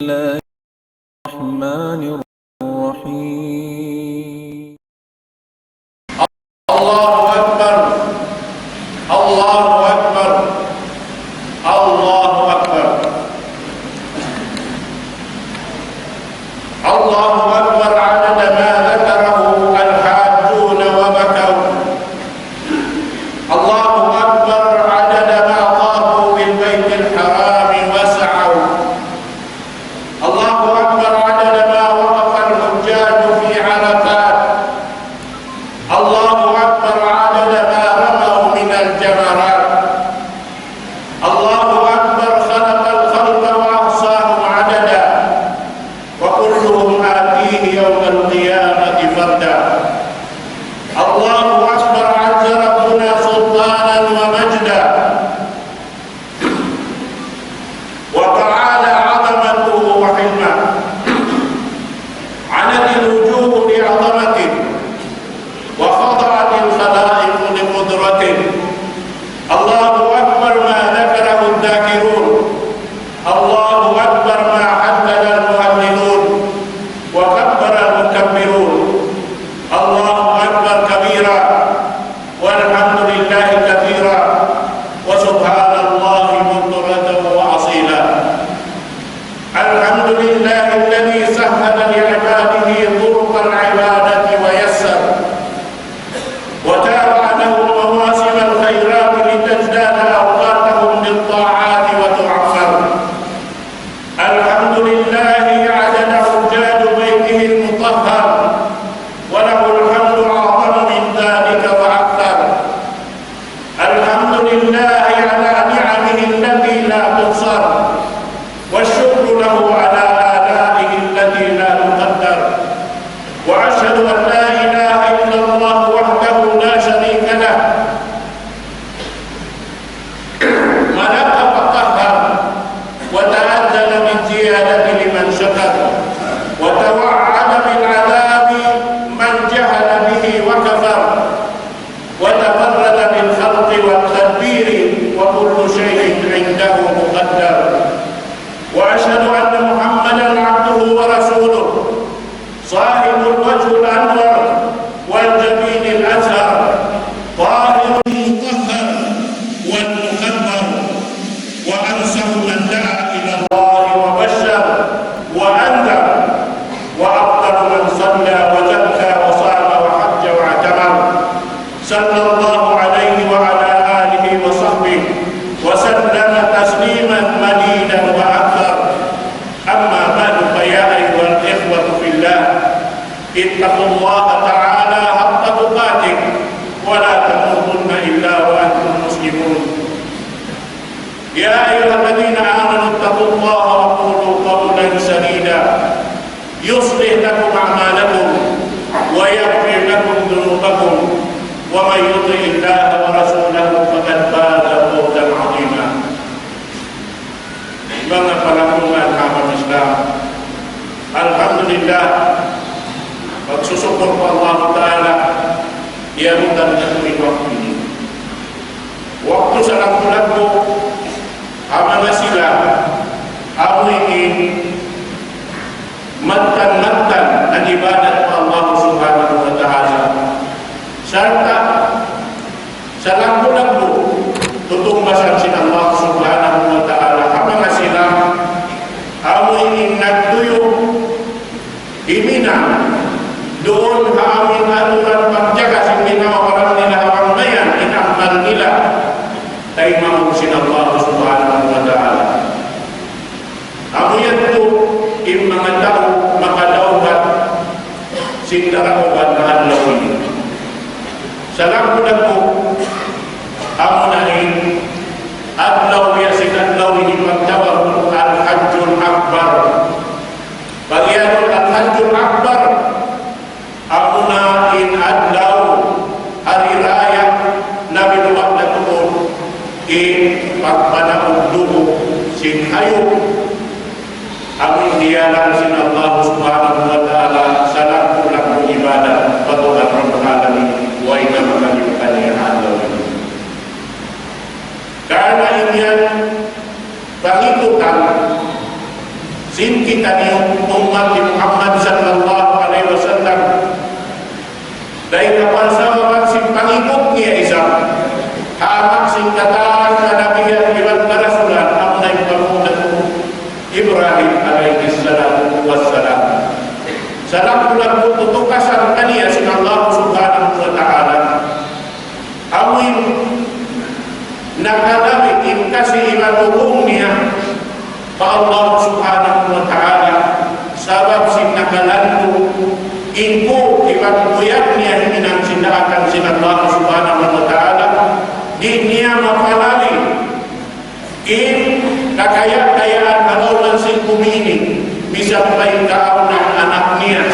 الله الرحمن الرحيم. الله أكبر الله أكبر الله أكبر الله أكبر عدد ما ذكره الحاجون وبكوا. الله أكبر عدد ما طافوا بالبيت الحرام وسعوا. الله أكبر عدد ما وقف الحجاج في عرفات. الله أكبر عدد ما رموا من الجمرات. الله أكبر خلق الخلق وأحصاهم عددا وكلهم آتيه يوم القيامة فردا. الله أكبر عز ربنا سلطانا ومجدا وتعالى عظمته وحلمه. عنت الوجوه لعظمته وخضعت الخلائق لقدرته. الله أكبر ما ذكره الذاكرون. الله أكبر ما حلل المهللون وكبر المكبرون. الله أكبر كبيرا والحمد لله كثيرا وسبحان الله بكرة وأصيلا. الحمد لله الذي سهل لعباده طرق العبادة ويسر وتابع لهم مواسم الخيرات لتزداد أوقاتهم بالطاعات وتعفر. الحمد لله عدد حجاج بيته المطهر وله الحمد أعظم من ذلك وأكثر. الحمد لله على نعمه التي لا تحصر والشكر له على آلائه التي لا تقدر. وأشهد أن لا إله إلا الله وحده لا شريك له ملك فقهر وتأذن بالزيادة لمن شكر وتوعد بالعذاب من جهل به وكفر وتفرد بالخلق والتدبير وكل شيء عنده مقدر. وأشهد أن محمدا عبده ورسوله صاحب الوجه الأنور والجبين الأزهر طاهر المطهر والمكبر وأنصح من دعا إلى الله وبشر وأنذر وأفضل من صلى وزكى وصام وحج واعتمر. صلى الله عليه وعلى آله وصحبه وسلم تسليما مديدا وأكثر. أما بعد فيا أيها الإخوة في الله اتقوا الله تعالى حق تقاته ولا تموتن إلا وأنتم مسلمون. يا أيها الذين آمنوا اتقوا الله وقولوا قولا سديدا يصلح لكم أعمالكم ويغفر لكم ذنوبكم ومن يطع الله ورسوله فقد فاز فوزا عظيما. Bangga palakungan agama Islam. Alhamdulillah bersyukur Allah Ta'ala dia mudah menentukan waktu ini. Waktu salam lagu amal silam aku ingin mantan-mantan dan ibadat Allah Subhanahu Wa Ta'ala serta salam lagu tutup masan sin Allah Subhanahu Wa Ta'ala amal silam aku ingin nagtuyo imina doon hamin anuran pagjaga sin minawaran nila ang mayan inamal nila tayo mamusin Allah Subhanahu Wa Ta'ala. Amo yan po yung mga tao makalawgat sindaraugan na adlaw ini. Salam na po amo na rin adlaw ya sinadlaw ini magtawag al-Hajjul Akbar. Bagian al-Hajjul Akbar amo na in adlaw hari raya na binuwag na tuon pagpanaog dugo sin hayop ang indiyalan sin Allah Subhanahu Wa Ta'ala sa lahat ibadah patuhan Rabbul Alamin wa ina makalimutan niya adlaw ini. Karena ini pangikutan sin kita ni umat Muhammad sallallahu alaihi wasallam dahil kapal sa si pangikot niya isa hamak sing kataan na nabiyan iban karasulan ang naipamunan Ibrahim alaihi salatu wassalam. Salam bulan tutukasan kaniya sin Allah subhanahu wa ta'ala. Amin nakadamit in kasi imanuhong niya pa Allah subhanahu wa ta'ala sabab sin nakalandu inpo imanuyak niya hinang sindaakan sin Allah subhanahu wa ta'ala di niya mapalali in kakaya-kayaan kalaunan sin kumini misampay kaon ng anak niya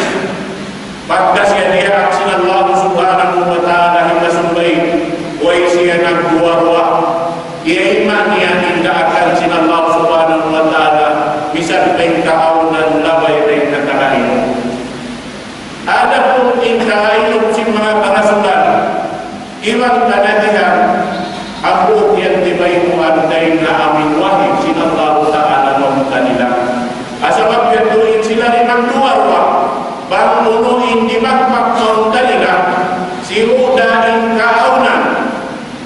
pagkas yan niya sin Allah subhanahu wa ta'ala himasumbay way siya nagduwa-duwa iman niya hindi akan sin Allah subhanahu wa ta'ala misampay kaon ng labay rin na kakaino. Ada pun inkaino sin mga pangasulan iwan kanadihan ako yan tibay mo anday na aming wahid sin Allah ta'ala ng kanila. Asabab yatuin sila rin ang duwarwa bang nunuin di magpakmaon kanila si Udain kaunan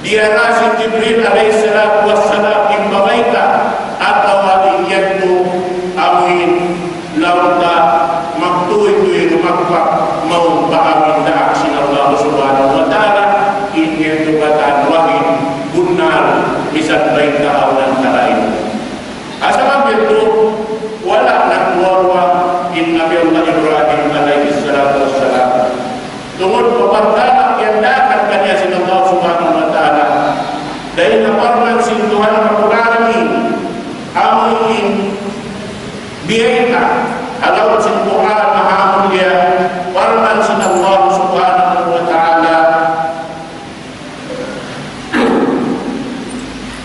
diara si Jibril alaihi salatu wassalam imbabaita atau aliyat tu amin lauta magtuwi-tuwi magpak mau baamin daak sin Allah subhanahu wa ta'ala inyo tubatan wahid bunar misat baik kaunan kalain. Asabab itu wala nagwarwa in Nabi Allah Ibrahim alaihi salatu wassalam tungod papartanak yang dapat kanya sin Allah subhanahu wa ta'ala dahil naparman sin Tuhan Rabbul-Alamin amin biyaita alaw sin Quran mahamulia parman sin Allah subhanahu wa ta'ala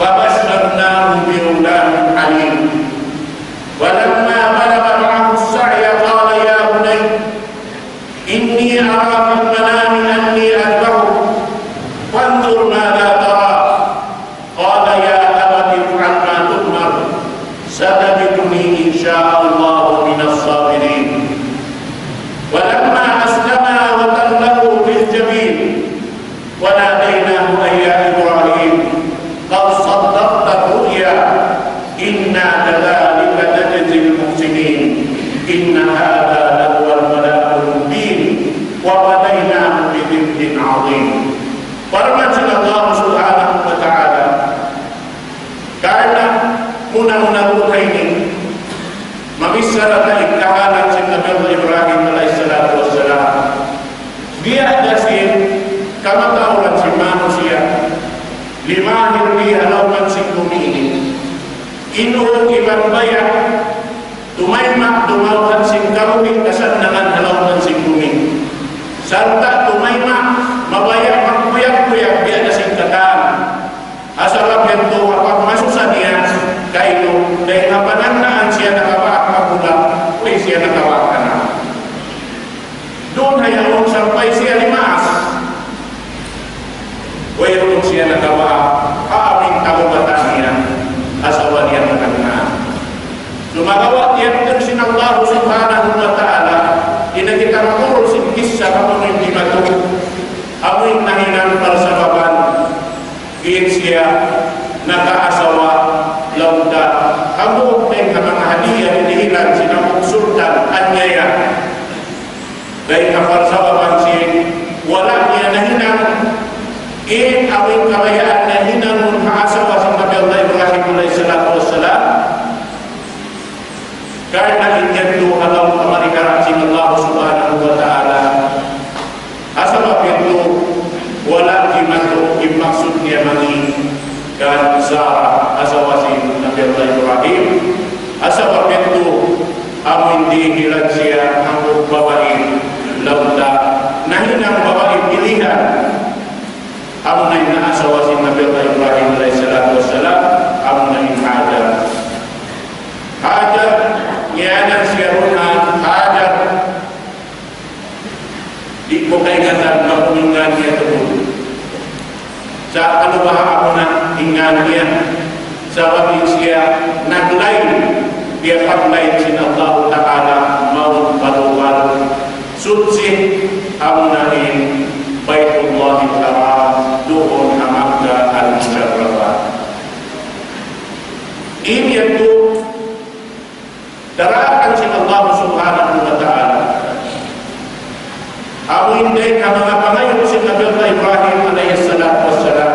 babasharnahu biulamin alim. ولما بلغ معه السعي قال يا بني إني أرى في المنام أني أذبحك فانظر ماذا ترى قال يا أبت افعل ما تؤمر ستجدني إن شاء الله من الصابرين ولما أسلما وتله للجبين وناديناه أن يا إبراهيم قد صدقت الرؤيا إنا كذلك نجزي المحسنين إن هذا لهو البلاء المبين وفديناه بذبح عظيم. Firman Allah subhanahu wa ta'ala karena muna-muna buhay ini mamisara na ikahalan si Nabi Allah Ibrahim alaihi salatu wassalam dia ada si kamatauran si manusia limahir di halaman si bumi ini inuhong iman bayan tumaymak dumawhan sing karuming kasandangan halaman sing bumi sarta tumaymak mabayak magkuyak-kuyak di ada sing kataan asal bento apag masusa niya kaino dahil napanandaan siya nakawaak magulang o siya nakawaak ka na doon hayawang sampay siya limaas o yung siya nakawaak aaming kababatan niya asawa niya menangna. Lumagawa tiyan sin Allah subhanahu wa ta'ala ina kita maturul sin kisah kamu hindi matu amoy nahinan palsababan in siya nakaasawa lauta kamu ng mga hadiah inihilan sinamong sultan anyaya dahil kapalsababan siya wala niya nahinan in awing kabayaan nahinan mong kaasawa sa Nabi Allah Ibrahim alaihi salatu wassalam karena injadu halau kamarikaran sin Allah subhanahu wa ta'ala asabab itu wala kimatu imaksud niya mani kan Zara asawa sin Nabi Allah Ibrahim asabab itu amin dihilan siya ang babae lauta nahinang babae pilihan amun na asawa sin Nabi Allah Ibrahim alaihi salatu wassalam amun na Hajar Hajar nyanan siya runan Hajar di ko kay gatan mapuningan niya tubo sa ano ba ako na ingan niya sa wabing siya naglain dia paglay sin Allah daraakan si Allah subhanahu wa ta'ala. Amo hindi ka mga pangayon si Nabi Allah Ibrahim alayhi salatu wassalam.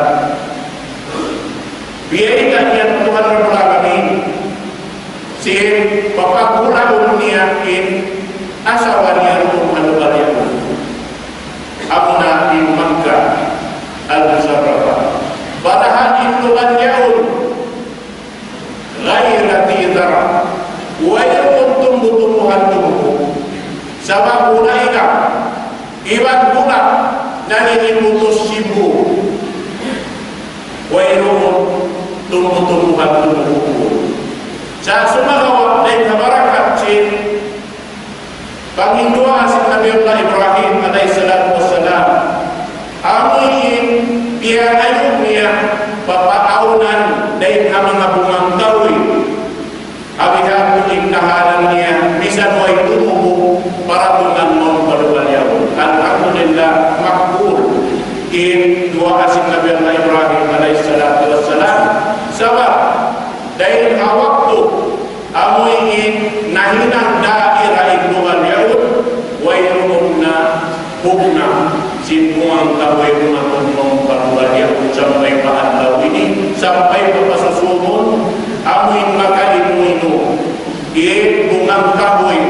Biyaikan niya Tuhan Rabbul Alamin. Si papagulaon niya in asawa niya kung ano ba niya. Amo na in Makkah al-Musarrafah. Barahan Tuhan yaon. Ghaira tidara. Wayakun tumbuh-tumbuhan tumbuh. Sabab ulay ka. Iwan bulan nanimutus sibu. Wayakun tumbuh-tumbuhan tumbuh. Sa sumagawa na kabarakat si Panginoon si Nabi Allah Ibrahim alayhi salatu wassalam. Amin biya ayun niya papataunan dahil ang mga bumangkawi. Abihan kuning kahalan niya bisan mo ay tumubo para tungan mo palubalyaw. Alhamdulillah makbul in dua asin Nabi Allah Ibrahim alayhi salatu wassalam. Sabab dahil waktu amoy in nahinang daira ignubalyaw wayroon na hugna sinmuang kaway kumatulong palubalyaw sampai paadlaw ini sampai papasusumun amoy makainu-inu bungang kahoy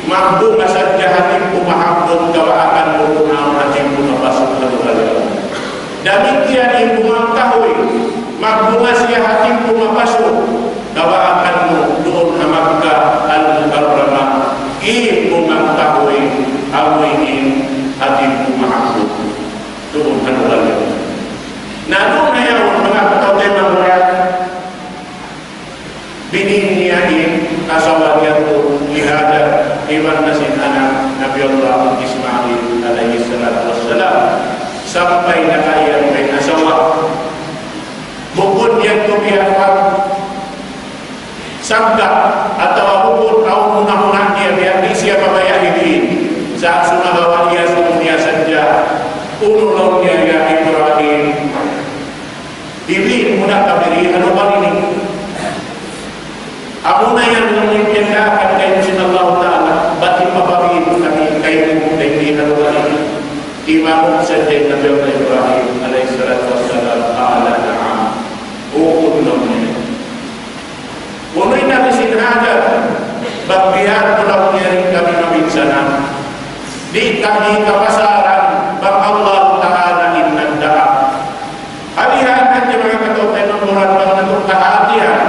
magbunga sa jahatin pumahapon gawaakan mo kung ang ating pumapasok na lugar. Damikian yung bungang kahoy magbunga siya hating pumapasok gawaakan mo doon na magka al-Mukarramah bungang kahoy amoy ating pumahapon doon na lugar. Na doon na yun mga katawin ng mga bininiyain asawa niya po ihadar iwan na sin anak Nabi Allah Ismail alayhi salatu wassalam sampai na kaya may asawa bukod niya tumiyapag sabda atau bukod au munah-munah niya biar di siya mabayahin sa sumagawa niya sumunia saja unulong niya ya Ibrahim dibili muna kabiri ano ba ini. Ako na yan nung impyagakan kayo sin Allah Ta'ala, ba't ipababiin kami kayo kung hindi haluan? Imamong sa din na Nabi Ibrahim alayhi salatu wassalam ta'ala na'am. Ukod naman niya. Unoy namin sinhagat, bagbihan ko lang niya rin kami mabinsanan. Di kami kapasaran, bang Allah Ta'ala inagdaan. Halihan natin mga katotay ng murad bang natutahatihan.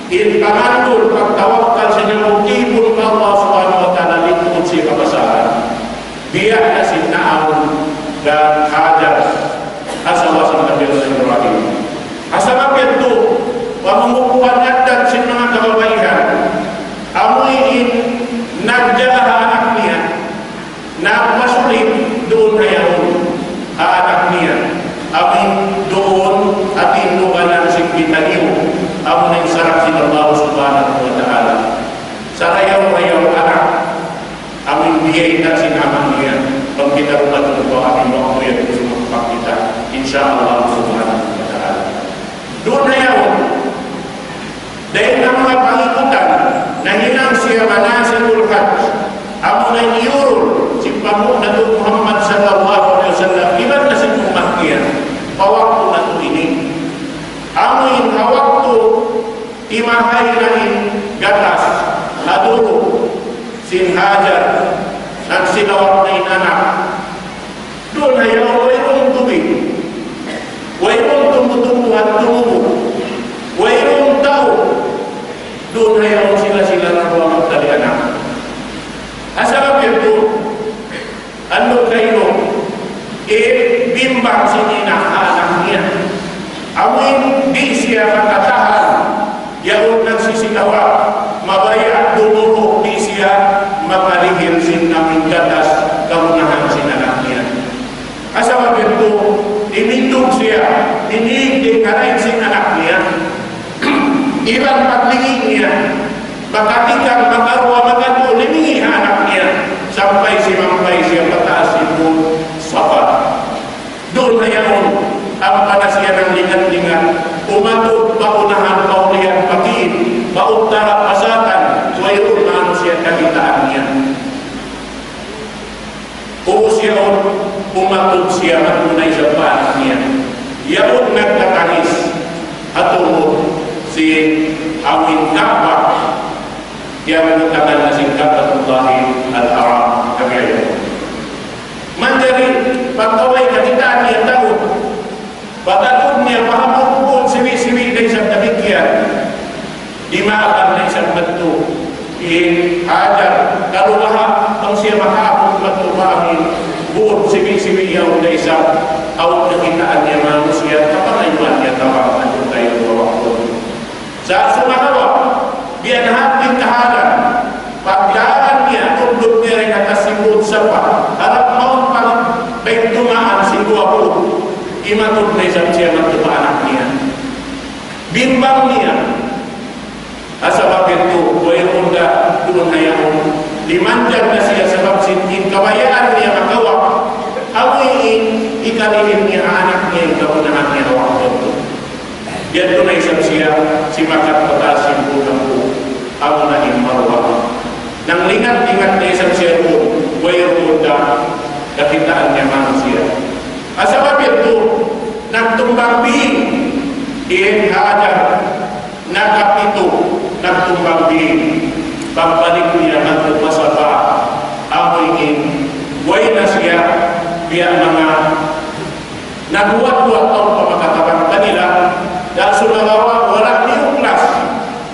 In pangandul pagtawakal sa inyong tibon ng Allah subhanahu wa ta'ala lingkod siya kapasahan. Biya na sinaon dan hajar asawa sa Nabi Ibrahim. Asama ito, pamumukuan natin sa mga kababaihan. Amoy nagdala anak niya na masulit doon na yun anak niya. Amin doon at inuwanan si Pitaliw. Amo na sarap sin Allah subhanahu wa ta'ala. Sarayaw-rayaw anak. Amin biyay na sinamang niya. Pag kita rumatulog ko amin mga kuya kung sumagpak kita. Insyaallah subhanahu wa ta'ala. Doon na yun. Dahil na mga pangikutan na hinang siya manasikul hajj. Amo na niyurul si Pamunad Muhammad sallallahu alaihi wasallam. Iban na si Muhammad pawakto na ito ini. Amoy hawakto imahay na gatas aduro sin hajar nagsilawak na inanak doon na yaw wayrong tubig wayrong tumutubuhan tumubo wayrong tao doon na yaw sila na buwang magtali anak asarap ito ano kayo bimbang sinina anak niya amoy di siya makatahan yaon nagsisigawa mabaya dumuro di siya makalihil sin namin gatas kamunahan sin anak niya asama bento imindog siya inigdi karain sin anak niya ilang paglingin niya makatikang magarwa magado limingi anak niya sampai siya pataas ito sapat doon na yaon ang panasya ng lingat-lingat, umatod paunahan paulihan pakin, pautara pasatan, mayroon umatod siya matunay sa paanak niya. Yaon nagkatanis atungod si awin Kaaba yang mengatakan nasi Ka'batullahi al-Haram kami ayo. Mandari pagkaway kakitaan niya taon, pagkakod niya mahamukun siwi-siwi na isang tabigyan, di maakan na isang bato, hajar, kalumaha ang siya makapot matupangin, buod siwi-siwi yaw na isang awit kakitaan niya manusia, kapangayuan niya tawag at yung tayo bawang ko. Sa sumakawa, biyan hating kahalan, pagdaan niya, tundog niya rin atas sibod sa pa, harap maong pang pagtumaan si Guapo, imatod na isang siya magtupaanak niya. Bimbang niya, asa bakit ito, mayroon na doon hayahon, limanjag na siya sa baksintin, kawayaan niya magawa, awiin, ikalilin niya anak niya, yung kaunahan niya awak ito. Yan doon na isang siya, si Makat Patasin Bulang po, ang naging marwa. Nang lingat-lingat na isang siya po, mayroon na kakitaan niya manusia. Asa bakit ito, nagtumbang bihing, hajar, nakapito, nagtumbang bihing, pagbalik niya magpapasa pa, amoyin, way na siya, biya mga naguwat-guwat taon pa makatabang kanila, dahil sumagawa, walang niyuklas,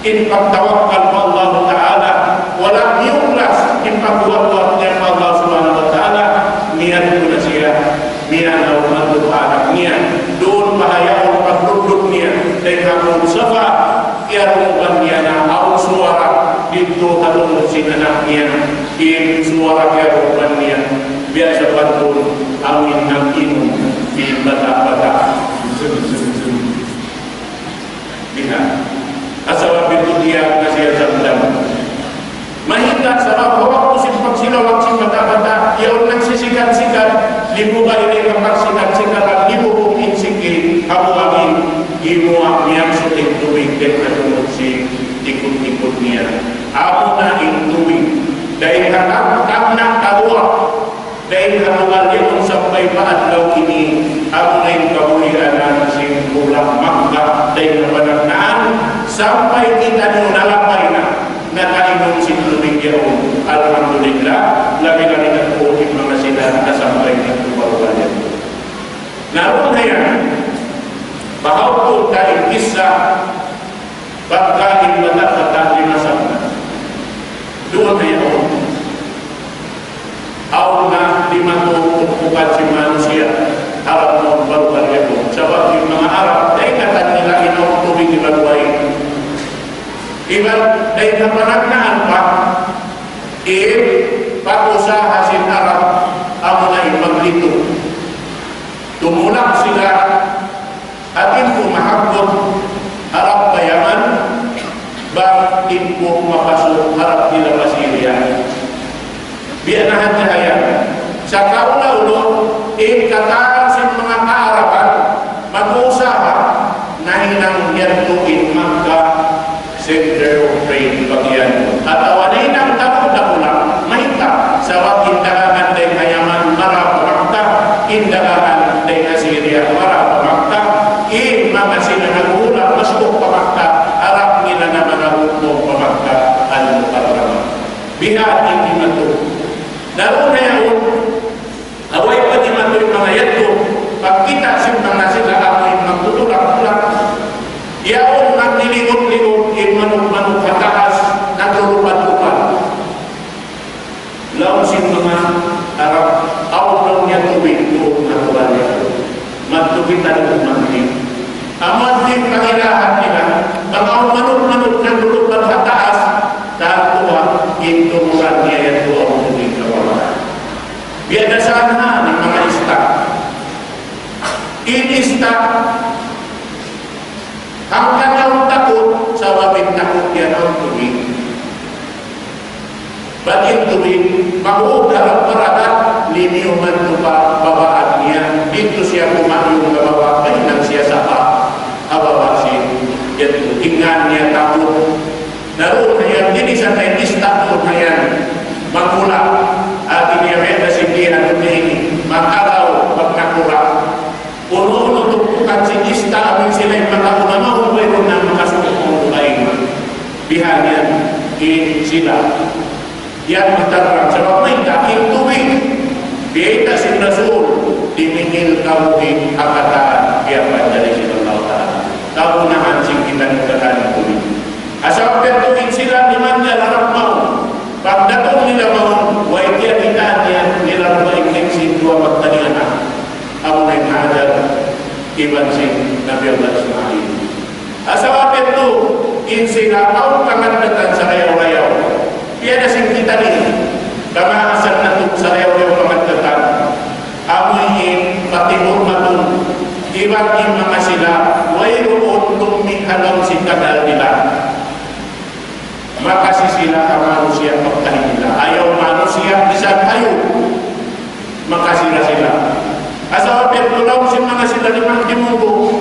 in pagtawakkal pa Allah Ta'ala, walang niyuklas, in pagguwat-guwat niya pa Allah Subhanahu Wa Ta'ala, niyan ko na siya, niyan na umatupanak niya, doon mahayaw pagduduk niya, dahil hapon safa, iarungan niya na ang suara, dito hatong si anak niya, in suara iarungan niya, biasa pantun, awin ng inom, di bata-bata, lihat asal pintu dia nasihat sabda mahita sabab hawak musim pagsilawak si bata-bata yaon nagsisikat-sikat libu ba ini kapagsikat-sikat libu kong insiki habu angin imuak niyang suting tubig dan atungod si ikut-ikut niya ako na in tubig dahil kakam-kam kabuak dahil kamungal yaon sampai paadlaw ini ako na yung kabuhian na si ulang Makkah dahil napanagtaan sampai kita nyo nalapay na nakainom si tubig yaon. Alhamdulillah, labi-labi na po yung mga sila nasampay ng tubaruan. Naroon na yan, bahawtod dahil isa pagkain mata-mata lima sabna. Doon na yaon. Aw na lima tutupukan si manusia harap mo baruan yaon. Sabab yung mga Arab, dahil katan nila inom tubig ibaluay. Iban, dahil kapanagnaan pa, pakusaha sin Arab, amo na ipaglito. Tumulak sila, atin po mahagod, harap bayaman, batin po mapasok, harap nila Masiriya. Bianahan niya sa kaula-ulo, kataan sin mga kaarapan, mag-uusaha na hinang yantuin Makkah Center of Trade bagyan. At awanay ng tapos-tapulang mahita sa wakindagaan day kayaman marap Makkah, indagaan day Assyria marap Makkah, mga sinanagula masuk pa Makkah, harap nila na managutong pa Makkah al-Mukarramah. Bihat hindi mato. Naroon na yun, away pa di mato yung mga yato, pagkita simpang na sila amoy magtutulak-tulak, yaon nagliligot-ligot, manok-manok kataas, naglulupan-lupan. Laon sin mga Arab, awon niya tubig doon na tuwan niya. Magtubitan ng mantik. Amad din pangilahan nila, mga manok-manok naglulupan kataas, dahil tuwa, intumuran niya yan doon ang tubig kawalan. Biadasahan na ng mga istak. In-istak, hanggang ang takot sa wabing takot yan ang tubig. Batin tubig, mahuog harap paradat, liniuman ito pa babaan niya. Dito siya kumayong gabawa, ay nang siya sapa, abawasin. Yan, hingan niya takot. Naroon na yan, dinisan na istakot na yan. Magmula, atin niya meta sindihan ito ini, makaraw, sila. Yan matarang sa may daking tubig. Biyeta si Rasul, diningil kamuhin akataan kaya panjali sila Allah. Kaunahan sing kita nagkakanin tubig. Asal pertuin sila liman niya larap mau. Pagdatong nila mau, way tiya kita niya nilang maikling si dua magtanian na. Amo na inaadar, iban si Nabi Allah Ismail. Asal pertu, insinapaw kamandatan sa rayaw-rayaw. Tiada sing kita ni, kama asal natuk sa rayaw-rayaw kamandatan. Amoy patibur matun, iban yung mga sila, way roon tumihalaw si kadal nila. Maka sila ang manusia pagkain nila. Ayaw manusia bisan ayaw. Maka sila. Asal petulaw si mga sila limang timugo.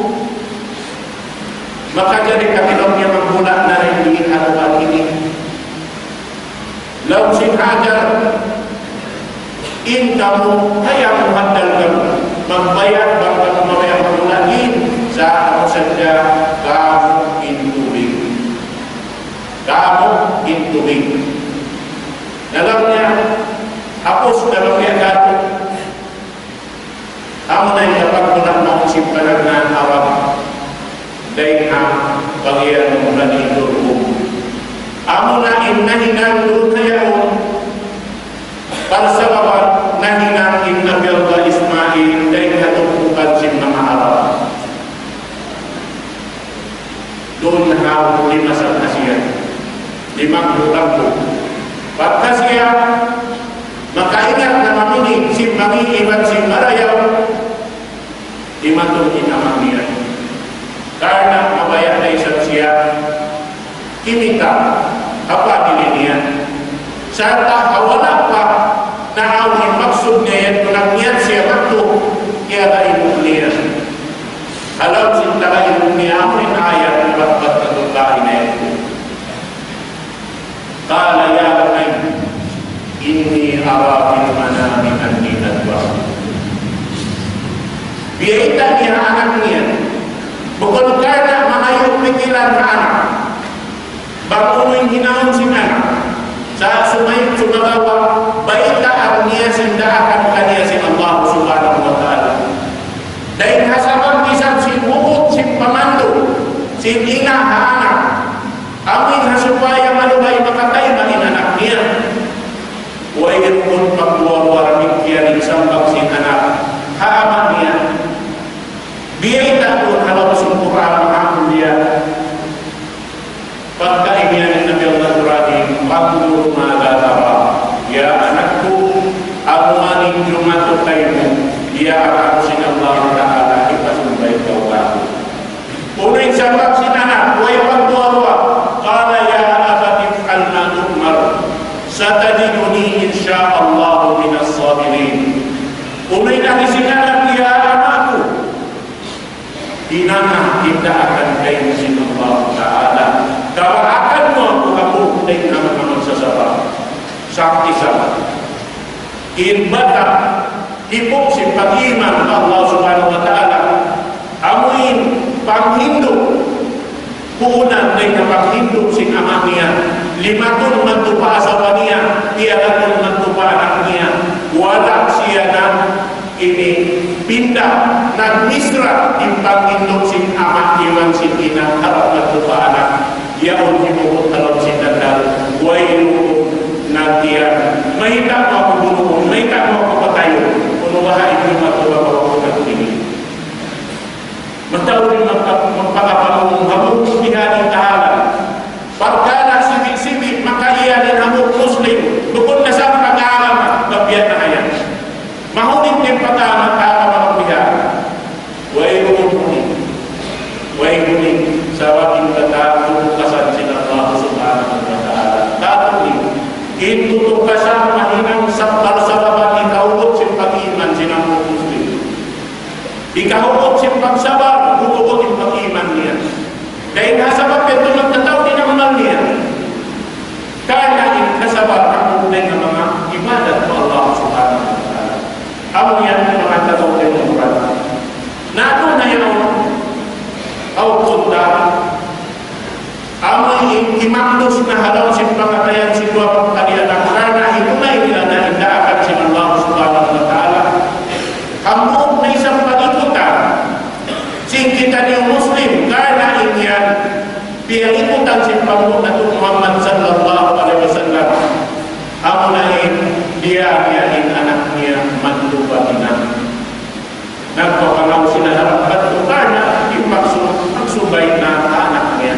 Maka jadi katilong niya magbula na rin di harapan ini. Law si Hajar, in kamu hayang muhandal kamu. Magbayad bang kamu mabayang magulahin sa ako sadya kamu intubig. Kamu intubig. Dalamnya hapus dalam dia gato. Kamu na dapat mula mau simpanan na awam. Dahil ang bagian mula ni Turbo. Kamu na inahinang lutayaon. Parsababat nahinang Nabi Allah Ismail dahil hatupukan si mga Arab. Doon na lima sa Asia. Limang bulan po. Pagka siya makaingat na mamini si Mami Iban si Marayaw, imatong inamang niya. Karena mabayat na isang siya, kimita, apa dili niya. Sarta hawala pa na awin maksud niya yan, kung niyan siya makto, kaya na ilong niya. Alam sinta ilong niya, amin ayat na batbat na tulahin na yan. Qala ya bunayya inni ara fil manami anni adwa. Biaita niya anaknya bukan karena mengayuh pikiran anak bangunin hinaun si anak saat sumay sumagawa baita niya sindakan kaniya si Allah subhanahu wa ta'ala dahil hasaban isang si bukod si pamandu si ina anak amin supaya malubay makatay maging anak niya. Huwag pun pagluwar-war mikyan isang baksin anak. Haaman niya. Biyay takot halau sumpuran mahal dia. Pagkaingian Nabi Allah Ibrahim, Pandur magatara. Ya anakku, aku maning jumatuk kaymu. Dia akan sinallah ta'ala ipasumbay kau. Uring sa baksin anak, huwag pagluwar-war. Qala ya abati if'al ma tu'mar satajiduni insyaallah minas sabirin. Umainah isinan dia anakku. Dinana kita akan kain sin Allah Ta'ala. Kalau akan aku dengan amal sasabar. Sakti sabar. In batak ipok si pag-iman Allah Subhanahu wa Ta'ala. Amuin panghindu puunan ay napaghindup si ama niya. 5 nagtupa asawa niya. Tiyagatong nagtupa anak niya. Wala siya na ini pindah nagmisra yung paghindup si ama iwan si ina harap nagtupa anak. Yaon himukot halap si dandal. Wailukot nagtiyan. Mahita mo ako bunuhon. Mahita mo ako patayo. Kung mahain yung matuwa ko ako nagtingin. Matawin magpakapanong hamuk bihani tahalan. Pagkala sibik-sibik makaiyanin hamuk muslim. Bukod na sa pag-aalam, mabiyan na kaya. Mahunin din pag-aalam ang bihani. Way hunin sa waking katakukasan sila Allah subhanahu wa ta'ala. Tatuli, itutukasan mahinang sabal-sababan ikaugot si pag-iman sinang muslim. Ikahukot si pagsabar, hukot yung pag-iman niya. Dahil nasabab ito magtataw din ang mal niya. Kaya nasabar ang unay ng mga ibadat po Allah subhanahu wa ta'ala. Amo yan mga tataw din ng Quran. Nato na yun, punta, amo yung imamdos na halaw si pangatayan si niya anak niya maglupa ina. Nagpapalaw sila harap na ipagsubay na anak niya.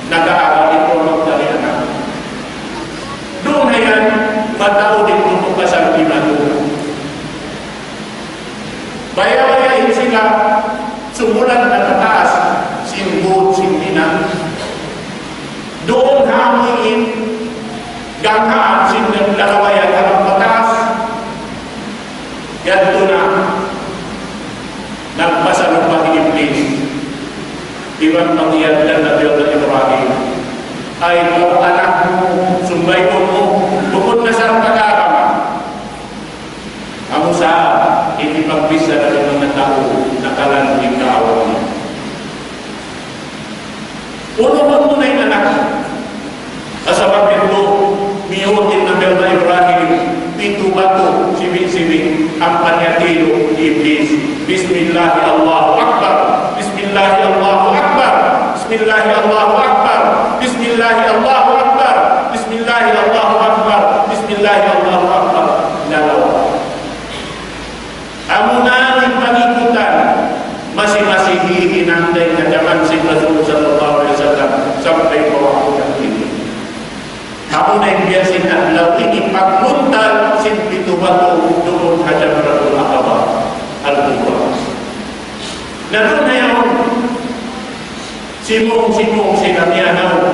Nag-aaral ito magdali anak. Doon na yan, matao din tumukas ang pinatulo. Baya-bayain sila, sumulan na nataas, sinbud, sindinan. Doon hamuin, ganghaan, sindinan, lalawayan, harap mataas. Yan doon na, nagpasalong pa Iblis. Ibang mangyayad na Nabi Ibrahim ay kung anak mo, sumbay mo, bukod na sa pag-aarama. Ang sa hindi pagbisa na ng mga tao na kalanting kaawang niya. Unuhan mo na yung anak. Kasabab ito, miyutin na Nabi Ibrahim, pito bato, sibing-sibing, ang panyatilo, Iblis. Bismillahi Allahu Akbar. Bismillahi Allahu Akbar. Bismillahi Allahu Akbar. Bismillahi Allahu Akbar. Bismillahi Allahu Akbar. Bismillahi Allahu Akbar. Dalawa. Amunan ang pangikutan, masing-masing hihinanday na jaman si Rasul sallallahu alaihi wasallam sampai bawah hujan ini. Amunan ang biyasin at lawin ipagmuntal sin pitubato doon hajamratul akaba al-kubra. Na doon na yun, simong-simong sinamiyanaw,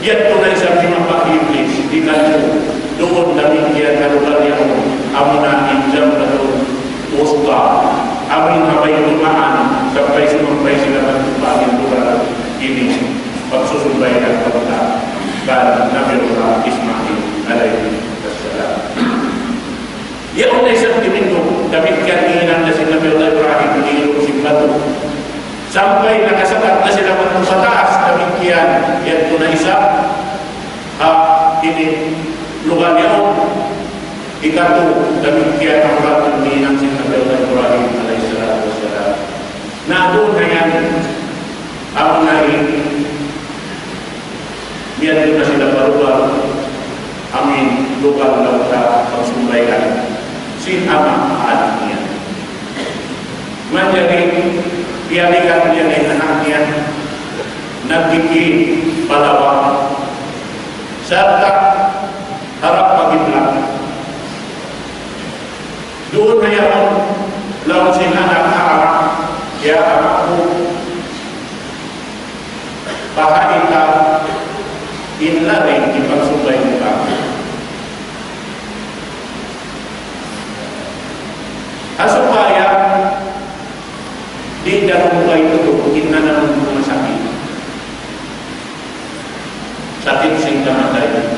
yan tunay sa pinapag-Iblis, di kanyo, doon namin yan na lugar yan, amunan injam na doon, usta, amin habay tumaan, sabay sila magtupagin lugar ini, pagsusumbay ng pagta, kan Nabi Allah Ismail alaihi wassalam. Yan ay isang dimino, damit kaninan na si Nabi Allah Ibrahim, nilong si Bato. Sampai nakasakat na sila ng mataas, demikian, yan ito na isa, ini lugar niya, ikato, demikian ang batong ninang si Nabi Allah Ibrahim alaihi wassalam. Na doon na yan, ang nahin, yan din na sila barubar, amin, lugar na sa pagsumbayan. Sin ama anak niya. Menjadi pialikan dia dengan anaknya, nagiging palawan, serta harap pagiblat. Doon na yan, lawan sin anak-anak, ya anakku, baka ita, inlarin ipagsubay mo ka. Supaya di dalam buka itu kita dalam rumah sakit sehingga matanya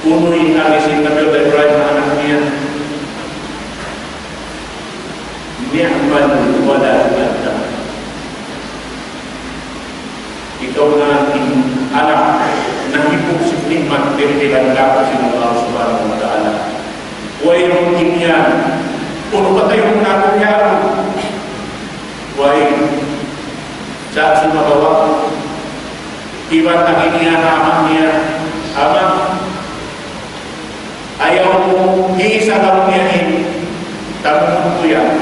unuin kali sehingga Ibrahim anaknya ni'mal walad ikaw na anak na hipok si nikmat dirihan ka sa Allah subhanahu wa ta'ala. Huwag mong kinyan, puno pa tayong nakunyaro. Huwag, sa sumagawa, iba't ang iniyahaman niya, ama, ayaw mo hiisa lang niyahin, tanong ko yan,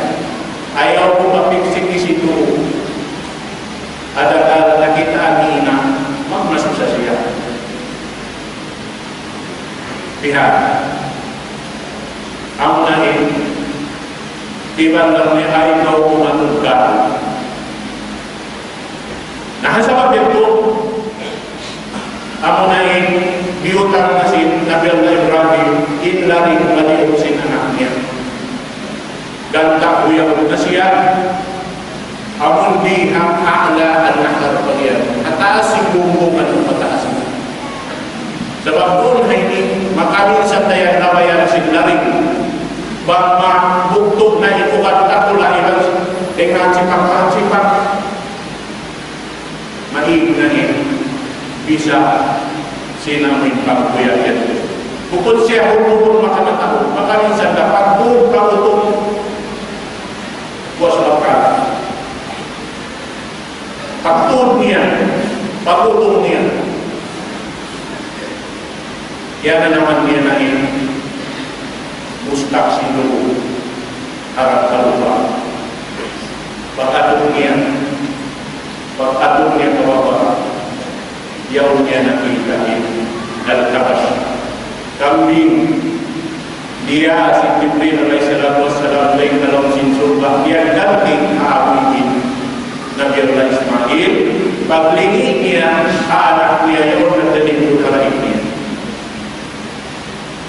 ayaw mo mapiksik ito, ada kita ang ina, magmasok sa siya. Pihak. Ang nahin, diba lang niya ay ikaw kumatugkan. Nakasabab ito, ang nahin, biyutang na si Nabi Allah Ibrahim, inlaring baliw sin anak niya. Ganta uyang na siya, amon di ang aala at nakarabayan. Ataas si bumbong at pataas mo. Sebab doon ay makamin sa tayan na bayan si laring. Bang buktok na ito at katula ilang dengan sipak-sipak maig na bisa sinamin pagbuyayan. Bukod siya hubungan makanataon, maka minsan dapat doon kautong buwas bakal. Pagtun niya, pagutong niya. Yan na naman niya na mustaksilu harap kalubah pagkatungnya ke bawah yaumnya Nabi Ibrahim al-Kabas kambing dia si Jibril alaihissalatu wassalam lain dalam sin surga dia ganti Abihin Nabi Allah Ismail paglingi dia anak dia yang menjadi utara ini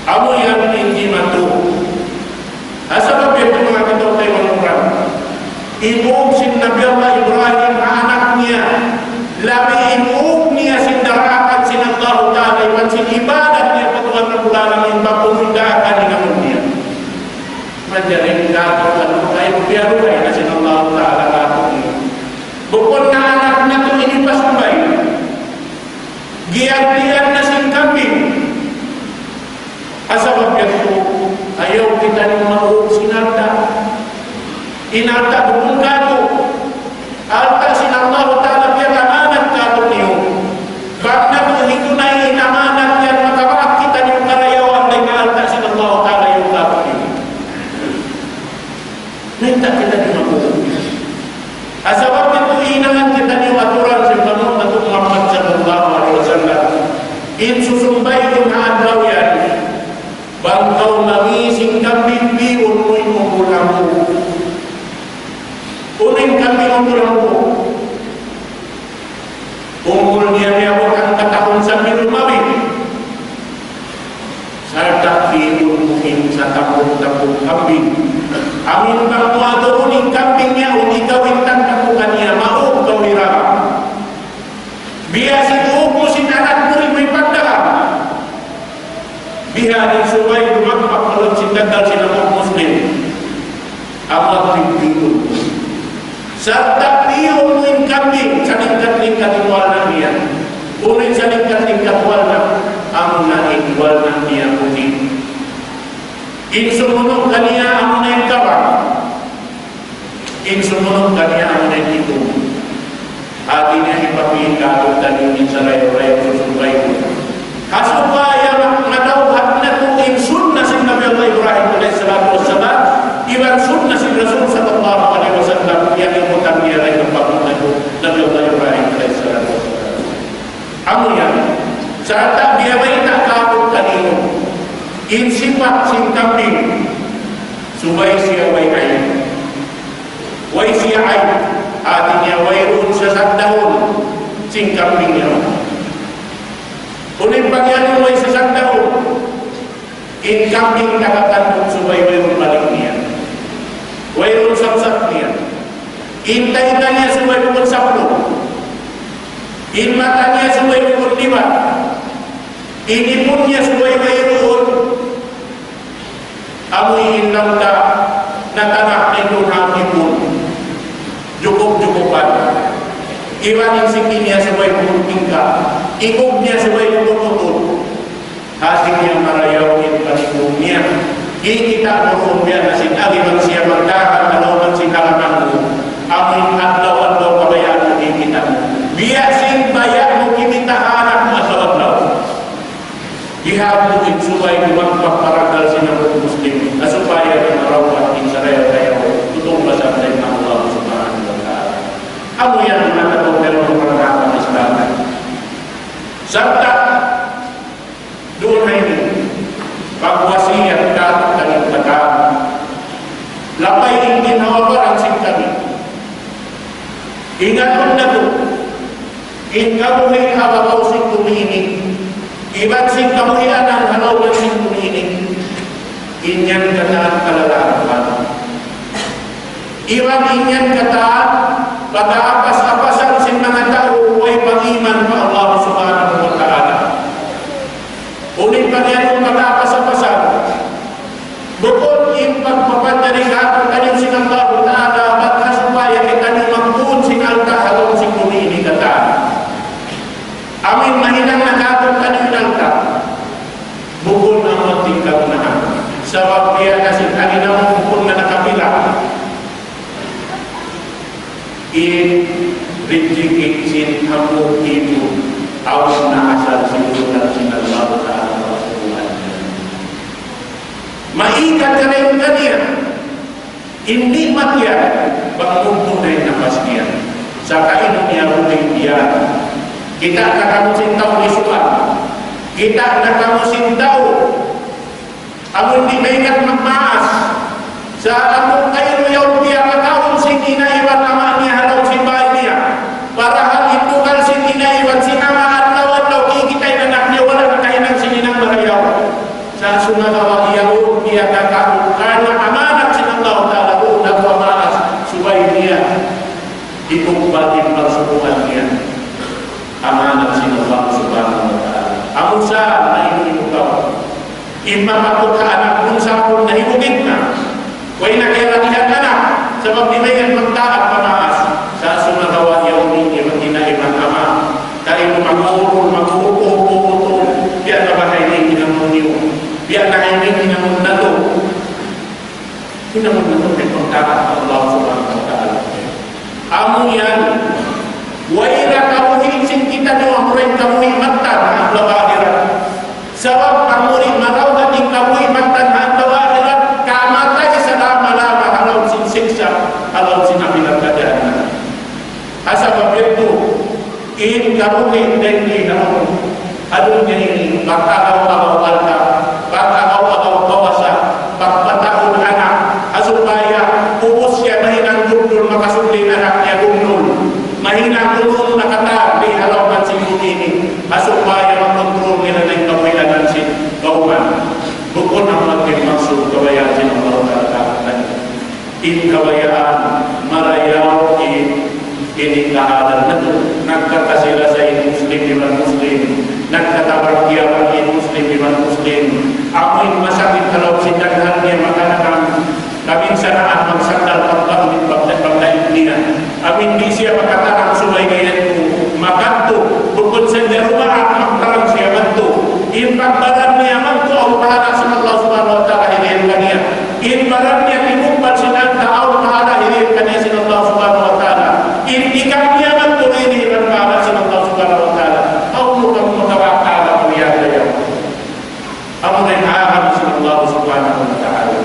amu yang tinggi matu asal apa mga kita tayo menurut ibu sin Nabi Allah Ibrahim anaknya labi ibu niya sin darakat sin Allah Ta'ala iwan sin ibadat niya patuhan na bulanan yung papumundakan ni namun niya manjaring gato at kayo biyaruhay na sin Allah Ta'ala gato niya bukod na anak na ito inipasumbay giyan na sin kambing asabab ito ayaw kita ng mahuhog sinalta inalta bukong gato alta sin Allah Ta'ala biya amanat gato niyo bak na kung ito na inamanat yan matamak kita niyo karayawan na alta sin Allah Ta'ala yung gato niyo minta kita niyo mahuhog asabab ito inangan kita niyo aturan sa kanong na Muhammad sallallahu alaihi wasallam in susumbay yung haadaw yan bangkaw nangising kambing biun mo'y umulang mo uling kambing umulang mo umul niya ang katakon sa minumawin sarta biun muhin sa tapong kambing amin bang muado uling kambing niya unikawin tapukan niya mauk kawira biya sinuog mo sinarat mo rin may pagdakam biha din suway dumagpak malong sindagdal sinamong muslim awag bibigul sarta piyon mo yung kambing sa lingkat-lingkat iwal na niya ulit sa lingkat-lingkat wal na ang naiwal na niya puti insumunod kaniya ang na yung kawang insumunod kaniya ang na yung itong ati niya ipapihikatong tanin sa rayo-rayo susumbay ko kasupaya madawhat na ito in sunnah si Nabi Allah Ibrahim alaihissalatu wassalam iwan sunnah si Rasul sallallahu alaihi wasallam yang imutan niya rin ng pagpunta ko Nabi Allah Ibrahim alaihissalatu wassalam amo yan sa ata biyabay na kapot kanino in sifat sin kambing subay siya way siya ay ati niya wayroon sa sagdahon sin kambing niya ulit pagyan mo ay sasagdaon in kambing nakatandog subay wayroon balik niya wayroon sapsap niya in tayo niya subay bukod saplo in mata niya subay bukod lima in ipon niya subay wayroon amoy inang ka natanak nito ng ipon jukup-jukupan iwanin sikin niya subay bukod tingka ikog niya subay bukod hasing niya marayawin panikog niya kikita mo niya na sinagi man siya magdahan alawan si kalaman mo amin adlaw-adlaw kabayaan mo kikita mo biyasin bayan mo kimitahanan mo asawad-law ihapon in subay dumagpaparagal sinabot muslim na supaya na marawat in sarayaw-rayaw tutong basabay na Allah subhanahu wa ta'ala amo yan mga katong pero mga islaman sabta doon na ini pagwasiyat ka ng pagkakas lapay yung ginawabaran sing kami ingat mo na to in kamuhay hababaw sing tuminig ibat sing kamuhay anang halawan sing tuminig inyan kataan kalalaran iwan inyan kataan pag-aapas-apasan sing mga tao ay pag-iman pa Allah subhanahu wa ta'ala ulit pa niya yung pag-aapas-apasan bukod yung pagpapandaring ato kanin sing Allah ta'ala at kasupaya kita niyo magpuun sing alta halong sing kumini kataan amin mahinang nakatong kanin alta bukod na mating kagunahan sabab niya kasi kanin ang bukod na nakapila in rinjik sin hamuk itu awas na asal sinulan sin Allah Ta'ala Maikat ka rin kanya. Hindi matyan, pagmumpunay na pasniya. Sa kainom niya ruling diyan. Kita na kamu sintaw ni Suwan. Kita na kamu sintaw. Amun di maingat magmaas. Sa among kayo yaw biya katawon si kinaiwan naman niya halaw si bahay niya. Para halipukan si kinaiwan si namaan lawan-law kikitay anak niya wala na kayo ng sininang marayaw. Sa sunagawa iyaw niya kakabot kana amanat sinallahu ta'ala o nagpamaas subay niya. Ipugbatin pagsubukan niya. Amanat sinallahu subhanahu wa ta'ala. Amun sa na inuinukaw. Imamapot ka anak kung sa kung nahibugit na. Huwag na kaya latihan anak. Sebab di bayan magtaat pamaas. Sa sunagawa iyaw niya magkinaimang ama. Tayo mag-uurul. Biar na bahay niya kinamuniyo. Biar na kayo niya kinamunado. Kinamunado ay pagtaat Allah subhanahu wa ta'ala. Amo yan. Waira kamuhin sing kita nyo amurin kamuhin matan ang lawahiran. Sebab kamuhin marawat yung kamuhin matan ang lawahiran. Kamatay sa lama-lama halaw sin siksa, halaw sin apilang asabab itu in kamuhin dan di namun adunya ini bakagaw-agaw alka, bakagaw-agaw kawasa, bakpataon anak, asupaya ubos siya mahinang gumnul makasundin anak niya gumnul. Mahina kulong nakata di halaman si Bukini asupaya makontrol nila ng kawilanan si kauman bukod ang maging maksud kawayan si Allah Ta'ala in kawayaan marayaw ini kahalan na ito nagkakasila sa in Muslim iman Muslim nagkatabarkiyawan in Muslim iman Muslim ako'y masakit halaw si daghan niya makanakang kabinsanaan magsandal pagkakit pagdaig niya amin di siya makatarang sumay ngayon makanto bukod sa daruma at magtarang siya manto in pagbaran niya manto ang pahala sa Allah subhanahu wa ta'ala hinihin kanya in baran niya tinumpan sinanta ang pahala hinihin kanya sa Allah subhanahu wa ta'ala in ikam niya manto hinihin ang pahala sa Allah subhanahu wa ta'ala ang mukhang matawakala ang yagaya ang nahihaham sa Allah subhanahu wa ta'ala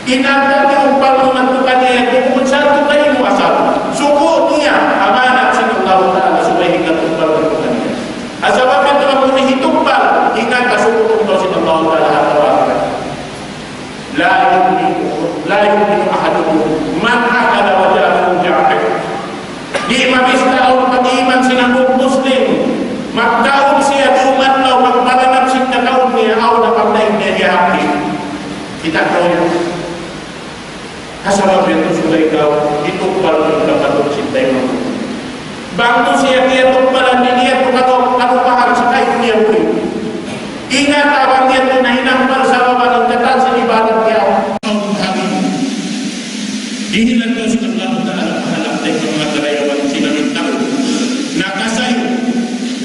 inanda yung palumantukan niya kung saan tayo mo asal suko niya amanat sa Allah Ta'ala subay hingga tumpal ng niya asabab ito ang munihitumpal hingga kasukong ito sa Allah Ta'ala hatawakan la yuminu ahadukum man akala wajahakum ja'afik di mabista ang pag-iman sinabog Muslim magkaon siya duman law magparanap siya nakaon niya aw na pagdaig niya hiyahapin kita tayo kasabab itu sudah ikaw ditumpal ng kapatid sintay mo. Bangto siya kaya tumpalan niya kanupahan sa kayo niya uli. Ingat awang niya ito na hinampal sa baba ng katan sa ibadat niya. Ihilan ko sa Allah Ta'ala mahalap tayo ng mga karayawan sinamintao. Nakasayo.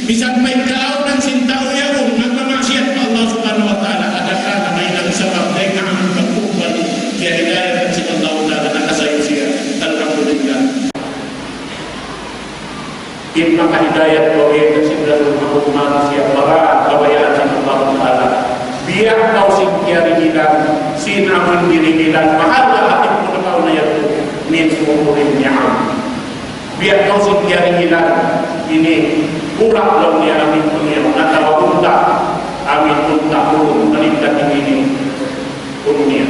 Bisag may kaaw ng sintao yaw nagmamasyat Allah Subhanahu wa Ta'ala adakala na may nagsabab tayo na ang pagtumpal kaya hidayat in makahidayat ko ay kasidalong makukumahan siya para kabayaan sa Allah Ta'ala biyak kau singkiyari ilan sinamang dirigilan mahal na ating punakaw na yato nin sumurin niya biyak kau singkiyari ilan ini kurak lang niya amin punya natawapunta amin punta pun meningkat ini punya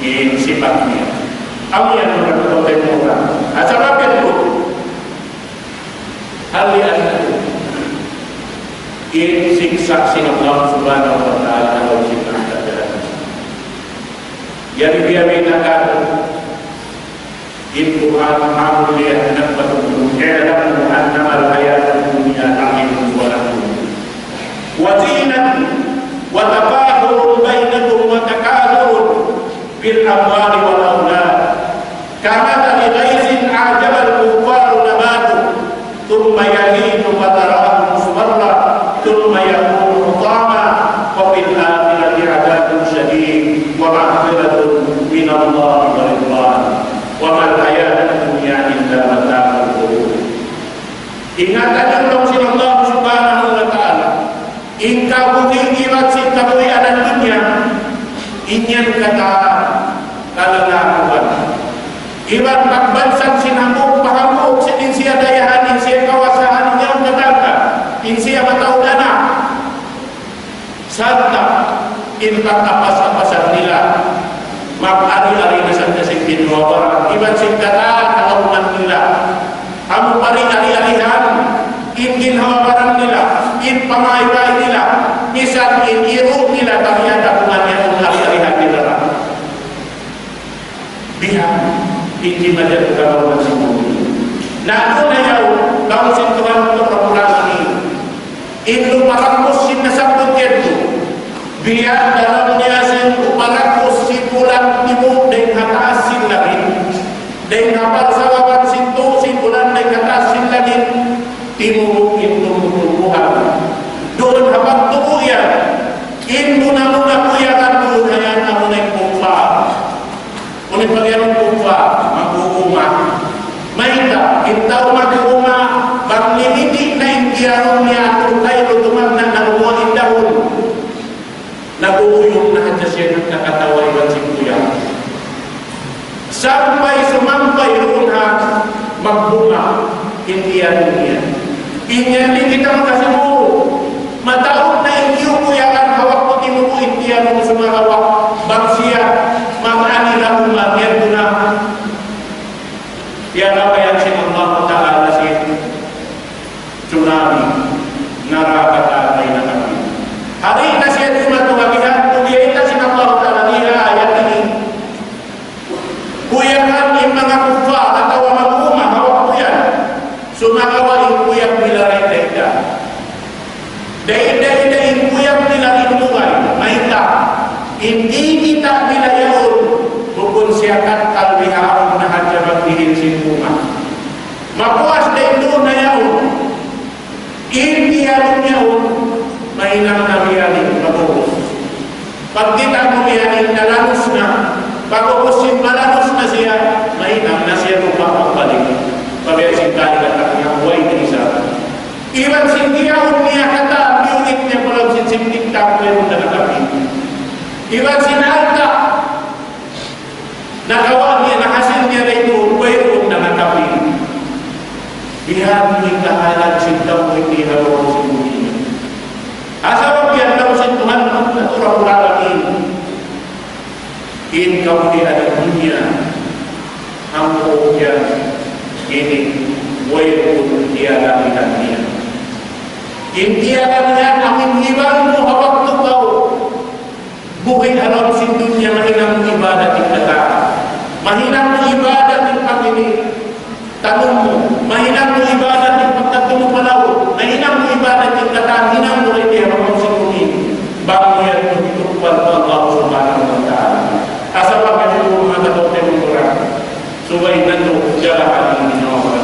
in sifat niya amin yang menurut orang asal apa itu hal yang in siksa sin Allah subhanahu wa ta'ala kalau siksa terjadi jadi dia mintakan in Quran ma'amuliyah nafatu i'lamu annama al-hayat dunia la'ibun wa lahun wa zinatun wa tafahurun bainakum wa takadurun bil amwali wal awlad kama li ghaizin a'jabal kufaru nabatu ثم يهيج فتراه مصفرا ثم يكون حطاما وفي الآخرة عذاب شديد ومغفرة من الله ورضوان وما الحياة الدنيا إلا متاع الغرور. Ingatan Allah Allah Subhanahu wa Ta'ala. Ingkau bukti iwat si kabuhian dunia. inyan kata kalalakuan. Iban pagbansang sinamuk, pahamuk, siya dayahan, siya kawasahan, inyong kataka, siya mataudana. Santa, inpatapas-apasan nila, mag-ari-ari na sa kasing pinwawaran. Iban singkata, kalaunan nila. Amo pari-ari-arihan, ginhawaran nila, pamaybay nila, misal iro nila, taryada kumanyan ang ari-arihan nila. Bihan, hindi madyan kalaunan si Muli. Nato na yaw, daw sintuhan ito kapulasan ni Inlo parangkos sinasabot yento. Biya dalam niya sin parangkos simulan timu deng hataas sin langit. Deng kapal sawawan sintu simulan deng hataas sin langit. Timu itu tumbuhan. Doon habang tubuh yan. Inlo na muna kuyakan doon hayan na muna yung kumpa. Unit pagyan ng kumpa, mag-uuma. Maita, intaw mag-uuma, pagliniti na intiyaron niya kung tayo tumagnan na umuwain dahon. Nag-uuyong na hadya siya ng nakatawa iban si Kuya. Sampai sumampay roon ha, magbunga, intiyaron niya. Inyali kita magkasimuro. Mataon na inyo Kuya kan hawak mo tinuko intiyaron mo sumahawak. Bagsiya, mag-anila umagyan ko na. Tiada bayan si Allah Ta'ala si tsunami narakata ay nakami. Hari na siya tumatuwagihan, tumiyaita si Allah Ta'ala niya ayat ini. Kuyakan yung mga kufa at awa mag-uma, hawak ko yan. Sumakawa yung kuyak nila rin daida. Daida yung kuyak nila inumungay, maita. Hindi kita nila yun. Bukun siyakat kalbihaan na hadya magdihin sinpunga. Mapuas na ito na yaon. Hindi yaon yaon. Mainang namiyanin mabuhos. Pag kita mumiyanin nalanos na. Pag-upusin malanos na siya. Mainang na siya lupa pagbalik. Pabiyasin ka nila kanya huway na isa. Iwan sindiyaon niya kata. Biunit niya pulang sinsimtik tapos na nagkapin. Iwan sinalta. Nagawa niya, nakasil niya na ito, mayroon na nagkapin. Bihan mo'y kahalan, sintaw mo'y tihawang si Muli. Asawag yan daw si Tuhan ang naturang lalagin. In kau di ada dunia, hampo yan, ini, mayroon tiada lihat niya. In tiada niya, amin iban mo hawak to kau. Buhay alam si dunia, mahinang ibadat ikata. Mahinang mo ibadat ng pag-ini. Tanong mo, mahinang mo ibadat ng pagkatong palaw. Mahinang mo ibadat ng katahinang mo rin ang mga sikunin. Bago mo yan tutupad mo Allah subhanahu wa ta'ala. Asa pa ka nyo mga katote mong kurang. Subay na ito, jalahan ang ginawa.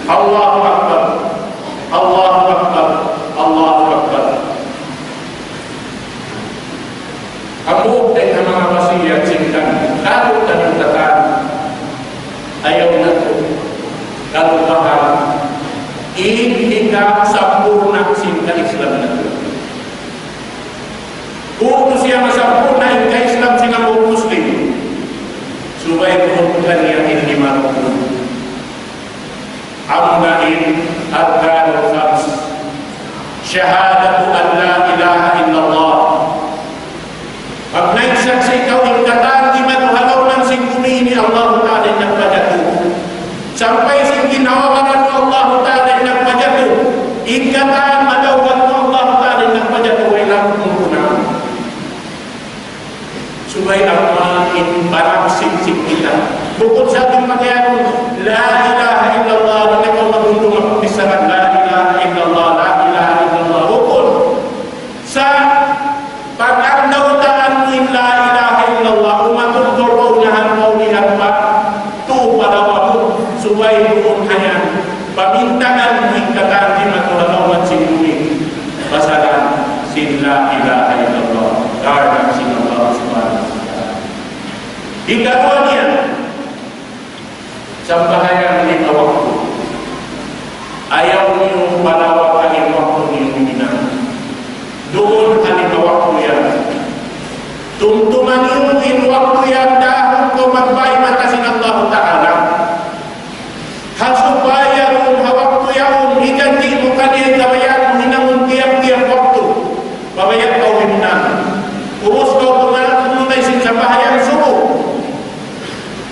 Allahu Akbar. Allahu Akbar. Allahu Akbar. Amog ay ang mga masiyat singkan. Lalo tanong tatan. Ayaw na ito. Lalo bahal. Hingga sampurna singkan Islam na ito. Kung siya masampurna hingga Islam sinamong Muslim. Subay kung kanya hindi marunong. Amnain arkanul khams. Syahadatu an la ilaha illallah. Pag nagsaksi ikaw ang katang imatuhalaw ng singkumi ni Allah Ta'ala nagpajatu. Sampai sing ginawaran mo Allah Ta'ala nagpajatu. Ikataan madawat mo Allah Ta'ala nagpajatu. Ilang kumpunan. Subay ang mga parang sing-sing kita. Bukod sa ating magyan, La ilaha illallah. Wala ikaw magundong mapisaran. La ilaha illallah. La ilaha illallah. Bukod sa pag-arnautaan mo la ilaha illallah, umatuturo niyahan mo niyan pa, tu padawa mo, suway doon hayan, pamintangan mo ikatang di matulalawan sinuli, basaran sin la ilaha illallah, karang sin Allah subhanahu wa ta'ala. Ikaw niya, sa bahayang ni awak ko, ayaw niyo padawa kain waktu niyo minang. Doon halimbawa ko yan. tumtumaniuin waktu yang dahulu kau magbayi matasin Allah Ta'ala. Hasupaya waktu yang ijanji bukan yang kabayaan hinamun tiap-tiap waktu. Babayat kau himnan. Urus kau mengenai sinca bahaya suruh.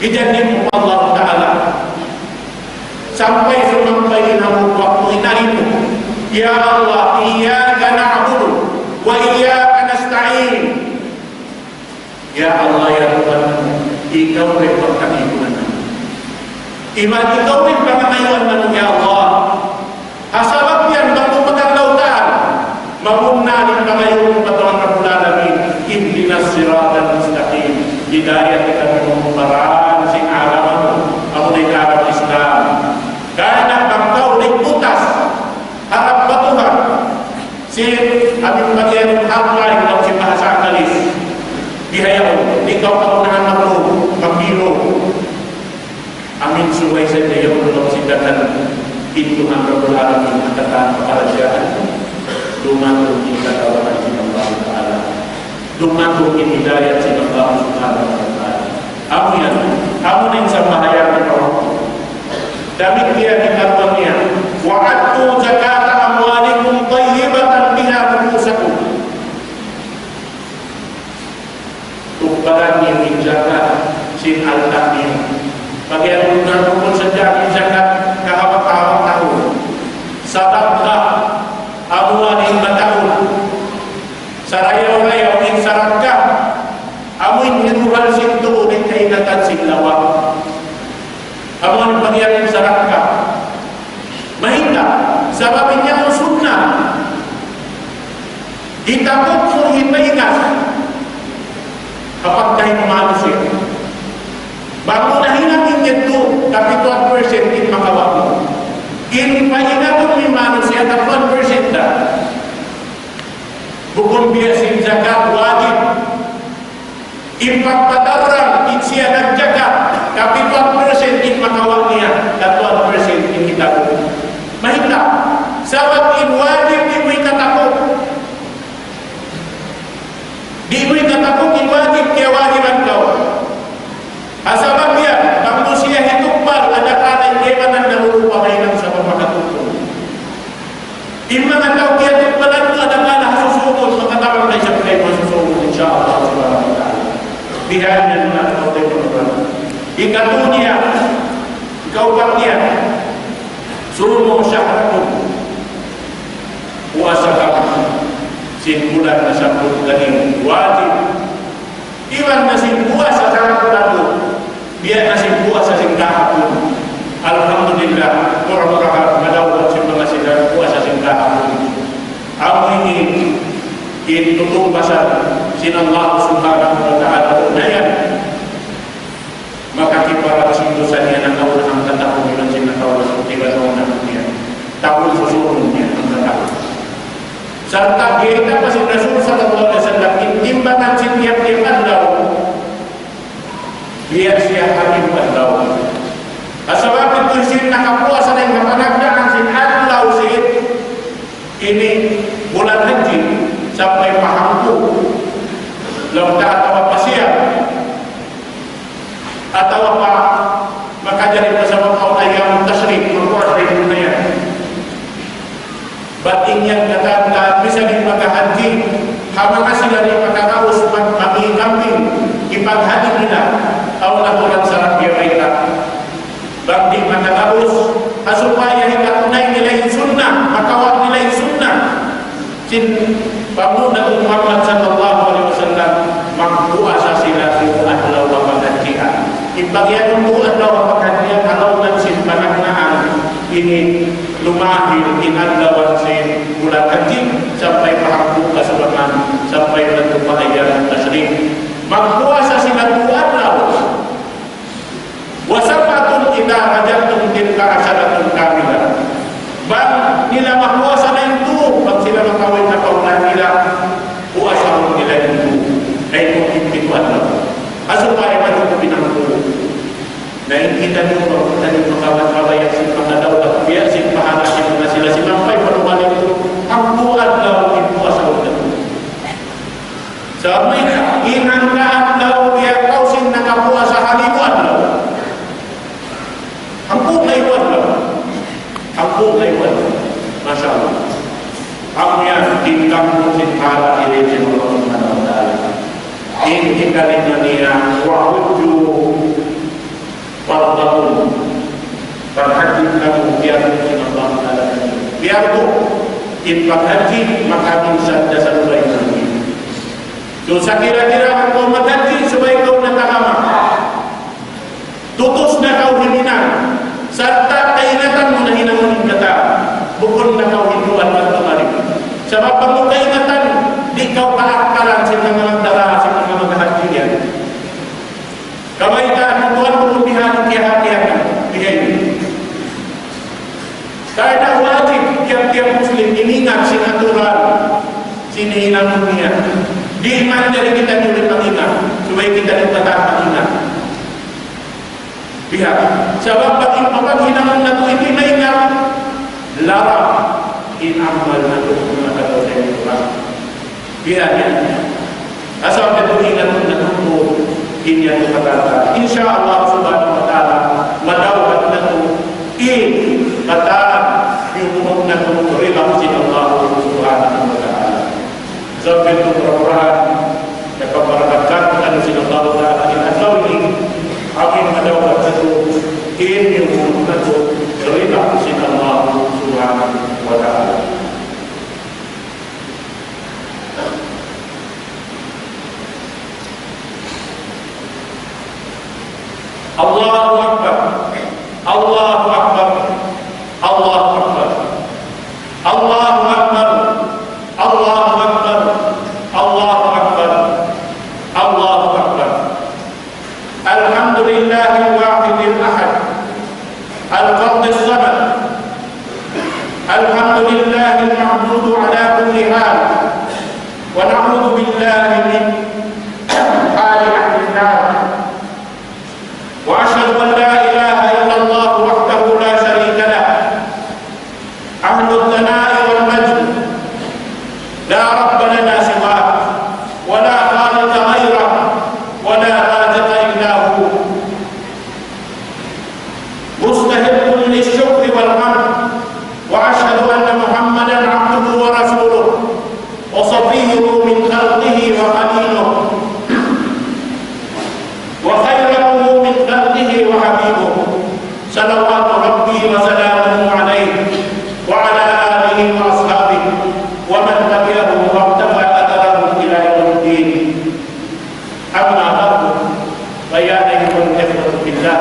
Ijanji Allah Ta'ala. Sampai semampai namun waktu itu. Ya Allah, iyyaka na'budu wa iyyaka nasta'in. Ya Allah, ya Tuhan, Engkau repotkan iman. Iman Engkau repotkan iman, ya Allah. Asabab yang berpegang lautan, mamunna di pangayun Tuhan Rabbul Alamin. Ihdinas siratal mustaqim. Hidayah kita mengumparan sing alam, aku di arah Islam. Karena bangkau diputas harap Tuhan. Si amin bagian harlai dalam si bahasa kalis. Bihayau, ikaw kamunahan magmilo. Amin suway sa iyo dalam sidatan itu ang Rabbul Alamin at katang kaparasyahan. Dumatong kita kawalan si Allah Ta'ala. Dumatong hidayat si Allah Subhanahu wa Ta'ala. Amin yan. Amin sa mahayang ito. Damit dia dikatakannya, wa'adtu zakata amwalikum tayyibatan biha nufusakum. Tukbaran yang zakat sin al-tahdir. Bagian bukan pun sejak zakat kahawat-kahawat tahun. Sadaqah amwalin batahun. Sarayaw-rayaw in sarakah. Amuin hiruhal sintu din kainatan sinlawak. Amun bagian sarakah mahita sababnya sunnah ditakut surhita ikas kapag kahit manusia bago nahinang inyeto kapituan percent in makawag mo in pahinatong may manusia kapituan percent na bukong biyasin zakat wajib impagpadarang siya nagjagat kapituan percent in makawag niya katuan percent in kita mahita sabab in wajib di mo'y katakot di mo'y katakot in wajib kaya wajiban kau asabab yan bangko siya hitukbal ada kanay keman ang narurupa ngayon sa pagmakatutong in mga tao kaya tukbalan mo ada ka na susunod makatawag na siya kayo masusunod insyaAllah subhanahu wa ta'ala bihan yan na ito tayo ikatunya ikaw bakya suruh syahrakum puasa kamu sin bulan na 10 ganing wajib iwan na sin puasa sa kamu biar na sin puasa sin kahapon alhamdulillah murah-murah madawat sin mga sila puasa sin kahapon ako ini itutong pasal sin Allah subhanahu wa ta'ala unayan makakiparang sindusan niya ng kaunang tatapon ilan sinatawag sa tiba-taon na niya tapon susunod niya ang tatapon serta kita pasir Rasul sallallahu alaihi wasallam intimbangan setiap-tiap adlaw biar siya hakim adlaw asabab itu sin nakapuasa ng kapanagdaan sin adlaw sin ini bulan haji sampai pahampu lamda atau pasiyah atau apa maka jadi bersama kaum ayam tasyrik berpuas di dunia batin yang kata bisa dipakai haji hama kasih dari maka kaus kami kambing ipag haji kita tahu laporan syarat dia mereka bakti maka kaus supaya kita tunai nilai sunnah maka wak nilai sunnah sin pemuda Muhammad sallallahu alaihi wasallam mampu asasi lagi adalah wabakajian bagian itu adalah wabakajian kalau nansin panaknaan ini lumahir in adalah sin bulan haji sampai mampu keseluruhan sampai bentuk bahagia tasrik mampu asasi lagi adalah wasabatun kita hajatum tilka asyaratun kamilah bang nila mahpuasa na itu pag sila makawin na kaunan nila puasa mo nila itu ay kung impituan lang asupaya manupin ang tulo na kita nyo tadi makawat-kawayak sin pangadaw at biyasin pahanasin na sila sinampay panumalik ito ang buwan daw in puasa mo na ito sa may inangkaan daw dia kausin nakapuasa halimuan daw. Ampun na iwan daw. Ampun na iwan. Masya Allah. Amnya tingkang musim para ilin Allah Subhanahu wa ta'ala. In ikalina niya wa'udju fardahum. Perhatikan kamu biar musim Allah ta'ala. Biar tu impak haji maka bisa dasar baik lagi. Dosa kira-kira kau menghaji sebaik kau natagama. Tutus na kau himinan serta keingatan menahinang kata bukan na kau hinduan kembali. Sebab kamu keingatan di kau kaakalan sehingga menantara sehingga menghajinya. Kebaikan Tuhan pun dihati-hatikan dia ini. Karena wajib tiap-tiap muslim ingat sinaturan sinihinan dunia. Diiman dari kita juga mengingat supaya kita tetap mengingat. Lihat, sebab bagi penghinaan itu ini mengingat larang in amal itu maka dosa itu. Lihat ya, asal kita ingat untuk ini yang kata insya Allah Subhanahu wa ta'ala madawat itu in kata diumumkan untuk rela Allah Subhanahu wa ta'ala. Sebab itu Al-Quran yang memberkatkan Allah Subhanahu wa ta'ala in aslawi amin madawat itu in diumumkan untuk rela Allah Subhanahu wa ta'ala. Allahu Akbar, Allahu Akbar, Allahu Akbar, Allahu Akbar, Allahu Akbar, Allahu Akbar, Allahu Akbar. Alhamdulillahil wahidil ahad, al-fardis samad. Alhamdulillahil ma'budu ala kulli hal, wa na'udzu billahi min hali ahlin nar. وأشهد أن لا إله إلا الله وحده لا شريك له أهل الثناء والمجد لا رب لنا سواه ولا خالق غيره ولا رازق إلا هو مستحق للشكر والحمد وأشهد أن محمدا عبده ورسوله وصفيه من خلقه وخليله وخيره من خلقه وحبيبه صلوات ربي وسلامه عليه وعلى آله وأصحابه ومن تبعه واقتفى أثره إلى يوم الدين. أما بعد فيا أيها الإخوة في الله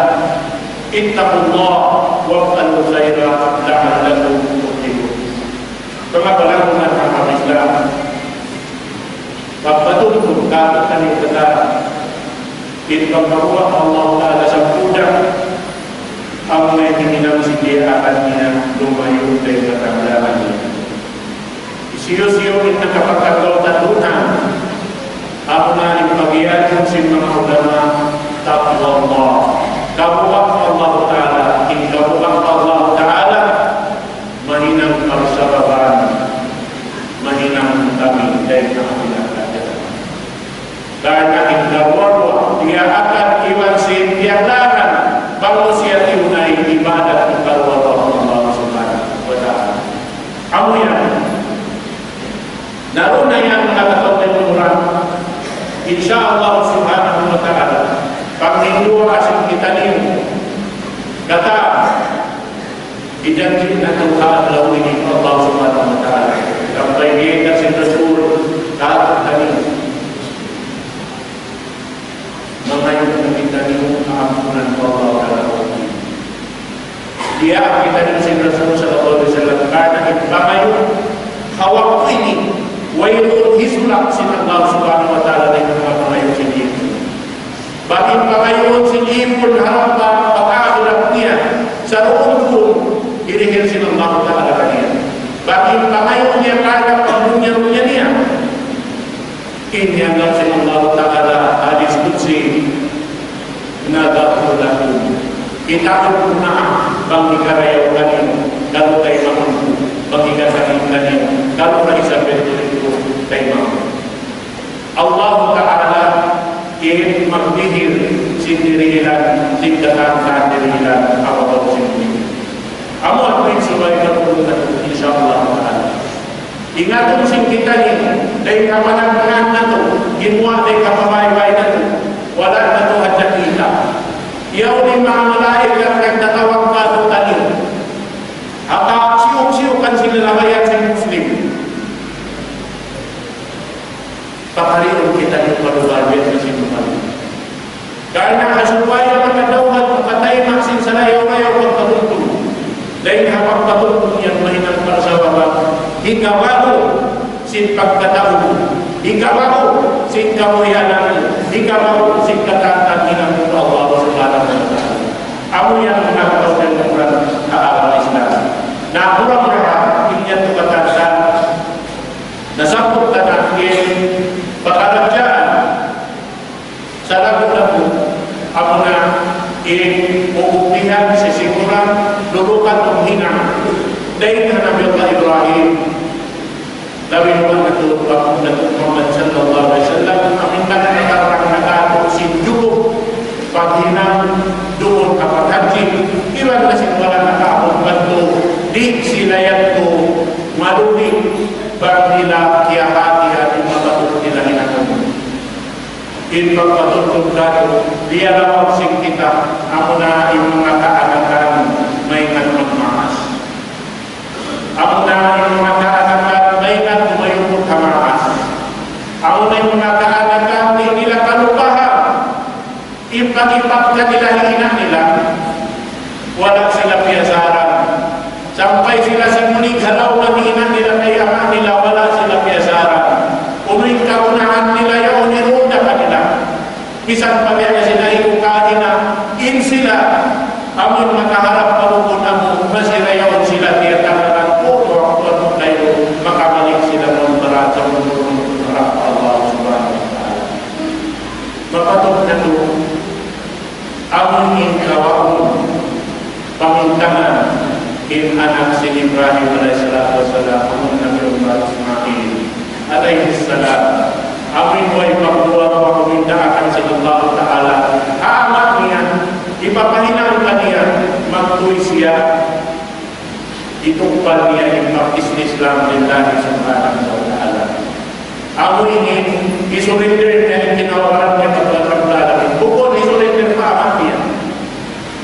اتقوا الله وافعلوا خيرا لعلكم تفلحون. كما بلغنا كما الإسلام فبدلكم كافة الكتاب Ibn Allah Ta'ala sampudah apa yang diminam sidia akan minam lumayu dari ketamdahan isiyo-siyo kita kapag-kagaw talunan ako na ipagyan musim mga ulama taqwa Allah kabuang Allah Ta'ala kabuang Allah Ta'ala mahinang marsababan mahinang kami dari kami karena indawar dia akan iwansin tiap laran manusia tunai ibadah kepada Allah Subhanahu wa ta'ala. Amuyan naruna yang mengatakan Al-Quran insyaallah Subhanahu wa ta'ala panghindu asin kita ini kata dijanjikan Tuhan lalu ini Allah Subhanahu wa ta'ala sampai dia kasih Rasul kata tadi mengayunkan kita di ampunan Allah Ta'ala. Dia kita di sini Rasulullah Sallallahu Alaihi Wasallam karena mengayun hawa ini, wailul hisbulak sin Allah Subhanahu Wa Ta'ala dengan mengayun sini. Bagi mengayun sini pun harapan pengakhiratnya serumpun dirihin sin Allah Ta'ala kalian. Bagi mengayunnya karena dunia dia. Ini adalah sin Allah Ta'ala hadis qudsi nadahu lakum kita pernah bagi karya kalian kalau tayo mampu bagi karya kalian kalau tayo sampai itu tayo mampu Allah Ta'ala magdihir sindirilan tingkatan dirilan awal sindiri. Amo at may subay na pumunta insyaAllah ta'ala. Ingatong sing kita ni dahil kapanagnan na to, ginuwa dahil kapabay-bay na to, wala na to at nakita. Iyaw ni mga malaikat nagtatawag ka to tanin. Haka siyok-siyokan sila nakayan sa Muslim. Pakariyon kita yung palubarbiat na sinuman. Karena kasupaya magkadawad, makatay maksin sa layaw-layaw pagkatuntun. Dahil kapag patuntun yan mahinang para sa baba, hikawago sin pagkataon, hikawago sin kamuyanan, hikawago sin katatanginan ng Allah subhanahu wa ta'ala. Amo yang mengaku dan mengulang agama Islam. Nah, kurang mereka ingin tukatan nasabot tanakin pakarajaan sa lagu-lagu amo na iubuktihan sisiguran lulukan ng hinang dahil na Nabi Allah Ibrahim Nabi Muhammad Muhammad sallallahu alaihi wasallam amin nagkakarang nakato sinjubog paghinang doon kapag haji iwan na wala nakapong banto di sila yan to maluli bang nila kiyahati at yung mabatong nila hinakong in pagpatutong kato diya lang sing kita ako na yung mga kaanakan may magmamas ako na yung mga kaanakan may nagmayumot hamaas ako na yung mga kaanakan may nila kalupahan ipag-ipag ka nila hina nila walang sila piyasaran sampai sila simulig halaw na hina nila kaya nila wala sila piyasaran uno'y kaunahan nila yaw niruda ka nila bisan pa kaya sila ikukain na in sila amon makaharap palukon amo masira yaw sila tiyatakaran po waktuan kayo makabalik sila ng barato ng Allah subhanahu wa ta'ala mapatog na to amon in kawakon pamintangan in anak si Ibrahim alaihissalatu wassalam amon Nabi Ismail alaihissalam amin wa ipagbuwa wa kumindaakan sa Allah ta'ala amat niya ipapahinang ka niya magtuloy siya itugpal niya ipag-islam lillahi subhanahu wa ta'ala amo ingin isurrender niya yung tinawaran niya pagkakablalan bukod isurrender pa amat niya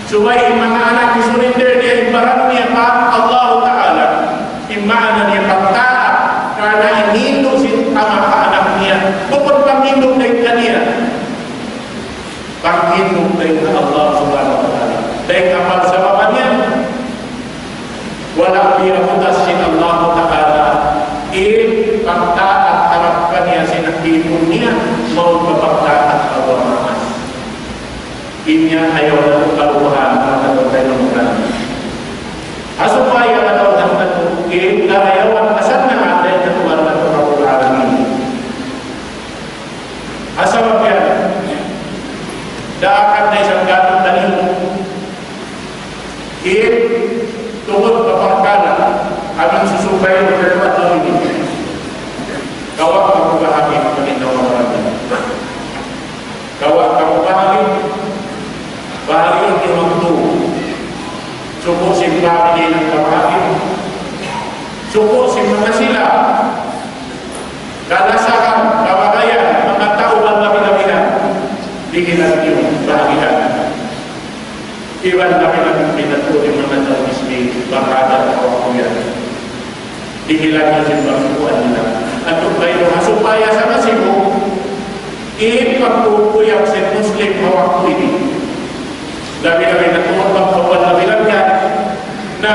supaya mga anak isurrender niya ibaran niya pa Allah ta'ala imana niya pagtaat karena inindong si ama anak niya bukod pangindong dahil kaniya pangindong dahil Allah subhanahu wa ta'ala dahil kapal sa baba niya wala biyakutas sin Allah ta'ala pagtaat harap kaniya sinakipon niya mau kapagtaat Allah mas inya ayaw na kaluhan matatong tayo ng mga asupaya na daw ng karayawan asal na natin na tuwan na Rabbul Alamin asal yan daakan na isang gatong tanin tungod kapangkala aming susukay ng dalawa na ini kawak kapagahagin panindaw ang kawak kapagahagin bahari yung waktu suko si family ng kapagahagin suko si mga sila kalasakan, kabagayan mga tao ang labi-labihan dihilan yung bahagian iwan labi-labi pinatuloy mga tao ismi bakada at kawakuyan dihilan yung simbang-sukuan nila at kayo supaya sa masibo ipagpupuyak si Muslim hawak ini labi-labi na tumagpagpawal labi-labihan na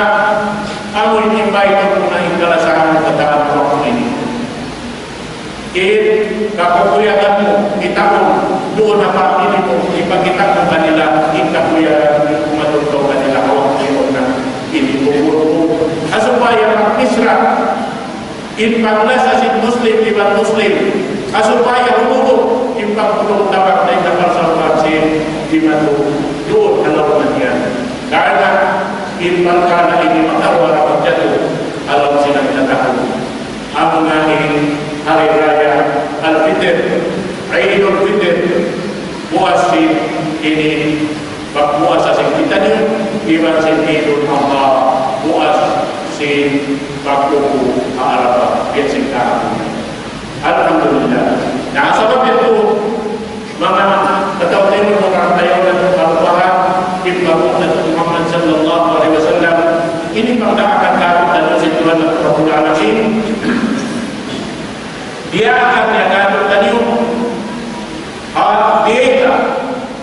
amoy timbay na muna ingkalasahan ng kataan hawak ini kapupuyakan mo itapon doon na pamili mo ipagkitak mo kanila ikapuyakan mo kumatulong kanila hawak ngayon na inibuburo mo asupaya mag-isra ipaglas asin Muslim iban Muslim asupaya humubog ipagpulong tawag na ikapal sa umatsin dimatu doon halaman yan karena ipagkana ini makawara magjatuh alam silang natahon ang mga hari raya Al-Fitr Aidul Fitr muasin ini muasa sing kita ni iwan sin idul Allah muas sin bakuku Arafah biar sing alhamdulillah. Nah sebab itu maka ketahuan orang tayo dan Al-Quran Ibnu Muhammad sallallahu alaihi wasallam ini pada akan kata dan Tuhan Rabbul Alamin dia akan mengatakan tadi dia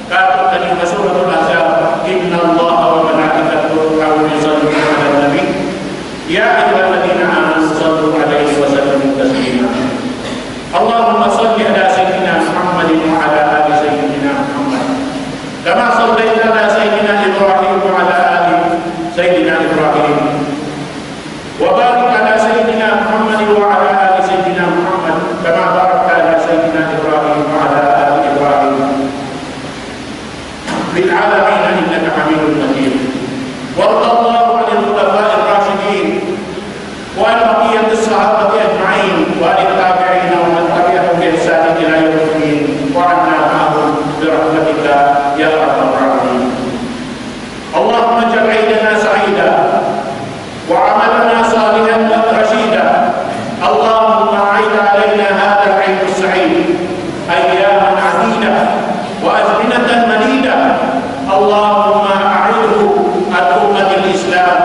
kata tadi Rasulullah Azza inna Allah wa malaikatahu yusalluna 'alan nabi ya ayyuhalladzina amanu sallu 'alaihi wa sallimu taslima Allahumma salli ala sayyidina Muhammadin wa ala ali sayyidina Muhammad kama sallaita ala sayyidina Ibrahim wa ala ali sayyidina Ibrahim wa barik ala sayyidina Muhammad wa ala ali sayyidina Muhammad kama barakta ala sayyidina Ibrahim wa ala ali Ibrahim fil alamin innaka Hamidum Majid warda Allahu 'anil khulafa'ir rasyidin wa 'an baqiyatis sahabati ajma'in wa 'anil tabi'in wa man tabi'ahum bi ihsan ila yaumil din wa 'anna ma'ahum bi rahmatika ya arhamar rahimin Allahumma ij'al 'aidana sa'ida wa 'amalana salihan wa rashida Allahumma 'aid 'alaina hadha al-'aid as-sa'id ayyaman 'adida wa azminatan madida Allahumma a'idhu al-ummatil Islam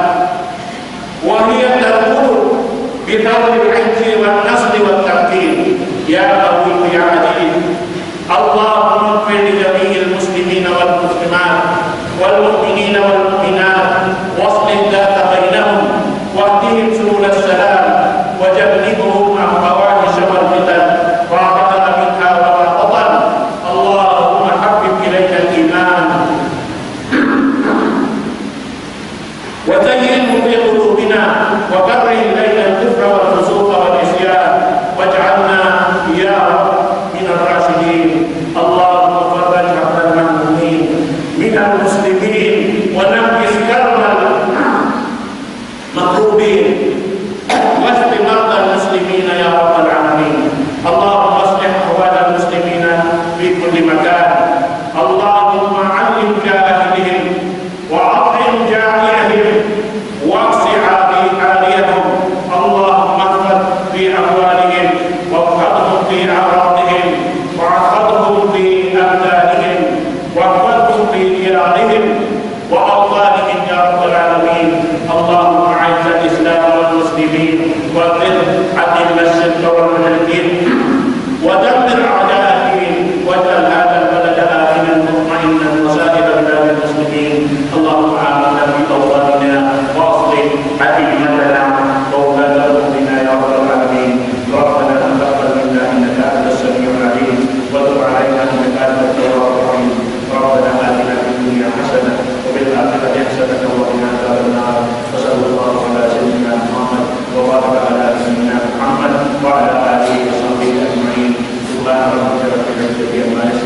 wa hiya tarmur bi thawbil 'izzi wan nasri wat tamkin ya qawi ya aziz Allahumma ighfir li jami'il muslimin wal muslimat wal mu'minin wal mu'minat waslih dhata bainahum wahdihim subul as-salam wa jannibhum al-fawahish wal fitan wa qadana minha wa ma qatan Allahumma habbib ilayna al-iman wa zayyinhu fi qulubina wa karrih ilayna al-kufra wal fusuqa wal isyan waj'alna ya Rabb min ar-rashidin Allahumma farrij 'abdal mahmumin min al-muslimin wa nafis karmal makrubin wasfi marda al-muslimin ya Rabbal alamin Allahumma aslih ahwal al-muslimin fi kulli makan Allahumma 'allim jahilihim wa 'alim jahilihim waqsi' 'aliyahum Allahumma ihfaz fi amwalihim wahfazhum fi a'radihim wahfazhum fi abdanihim wahfazhum fi diyarihim wa awtanihim ya Rabbal alamin Allahumma 'izz al-islam wal muslimin wa qil 'anil ash-shirk wal mushrikin wa dammir a'da' ad-din waj'al hadha al-balada aminan mutma'innan wa sa'ir bilad al-muslimin Allahumma amanna bi awtanina wa aslih a'immatana wa ulata umurina ya Rabbal alamin Rabbana taqabbal minna innaka antas samiul 'alim wa tub 'alaina innaka antat tawwabur rahim Rabbana atina fid dunya hasanah wa fil akhirati hasanah wa qina adzaban nar wa sallallahu ala sayyidina Muhammad wa baraka ala sayyidina Muhammad wa ala alihi wa sahbihi ajma'in subhana rabbika rabbil izzati amma yasifun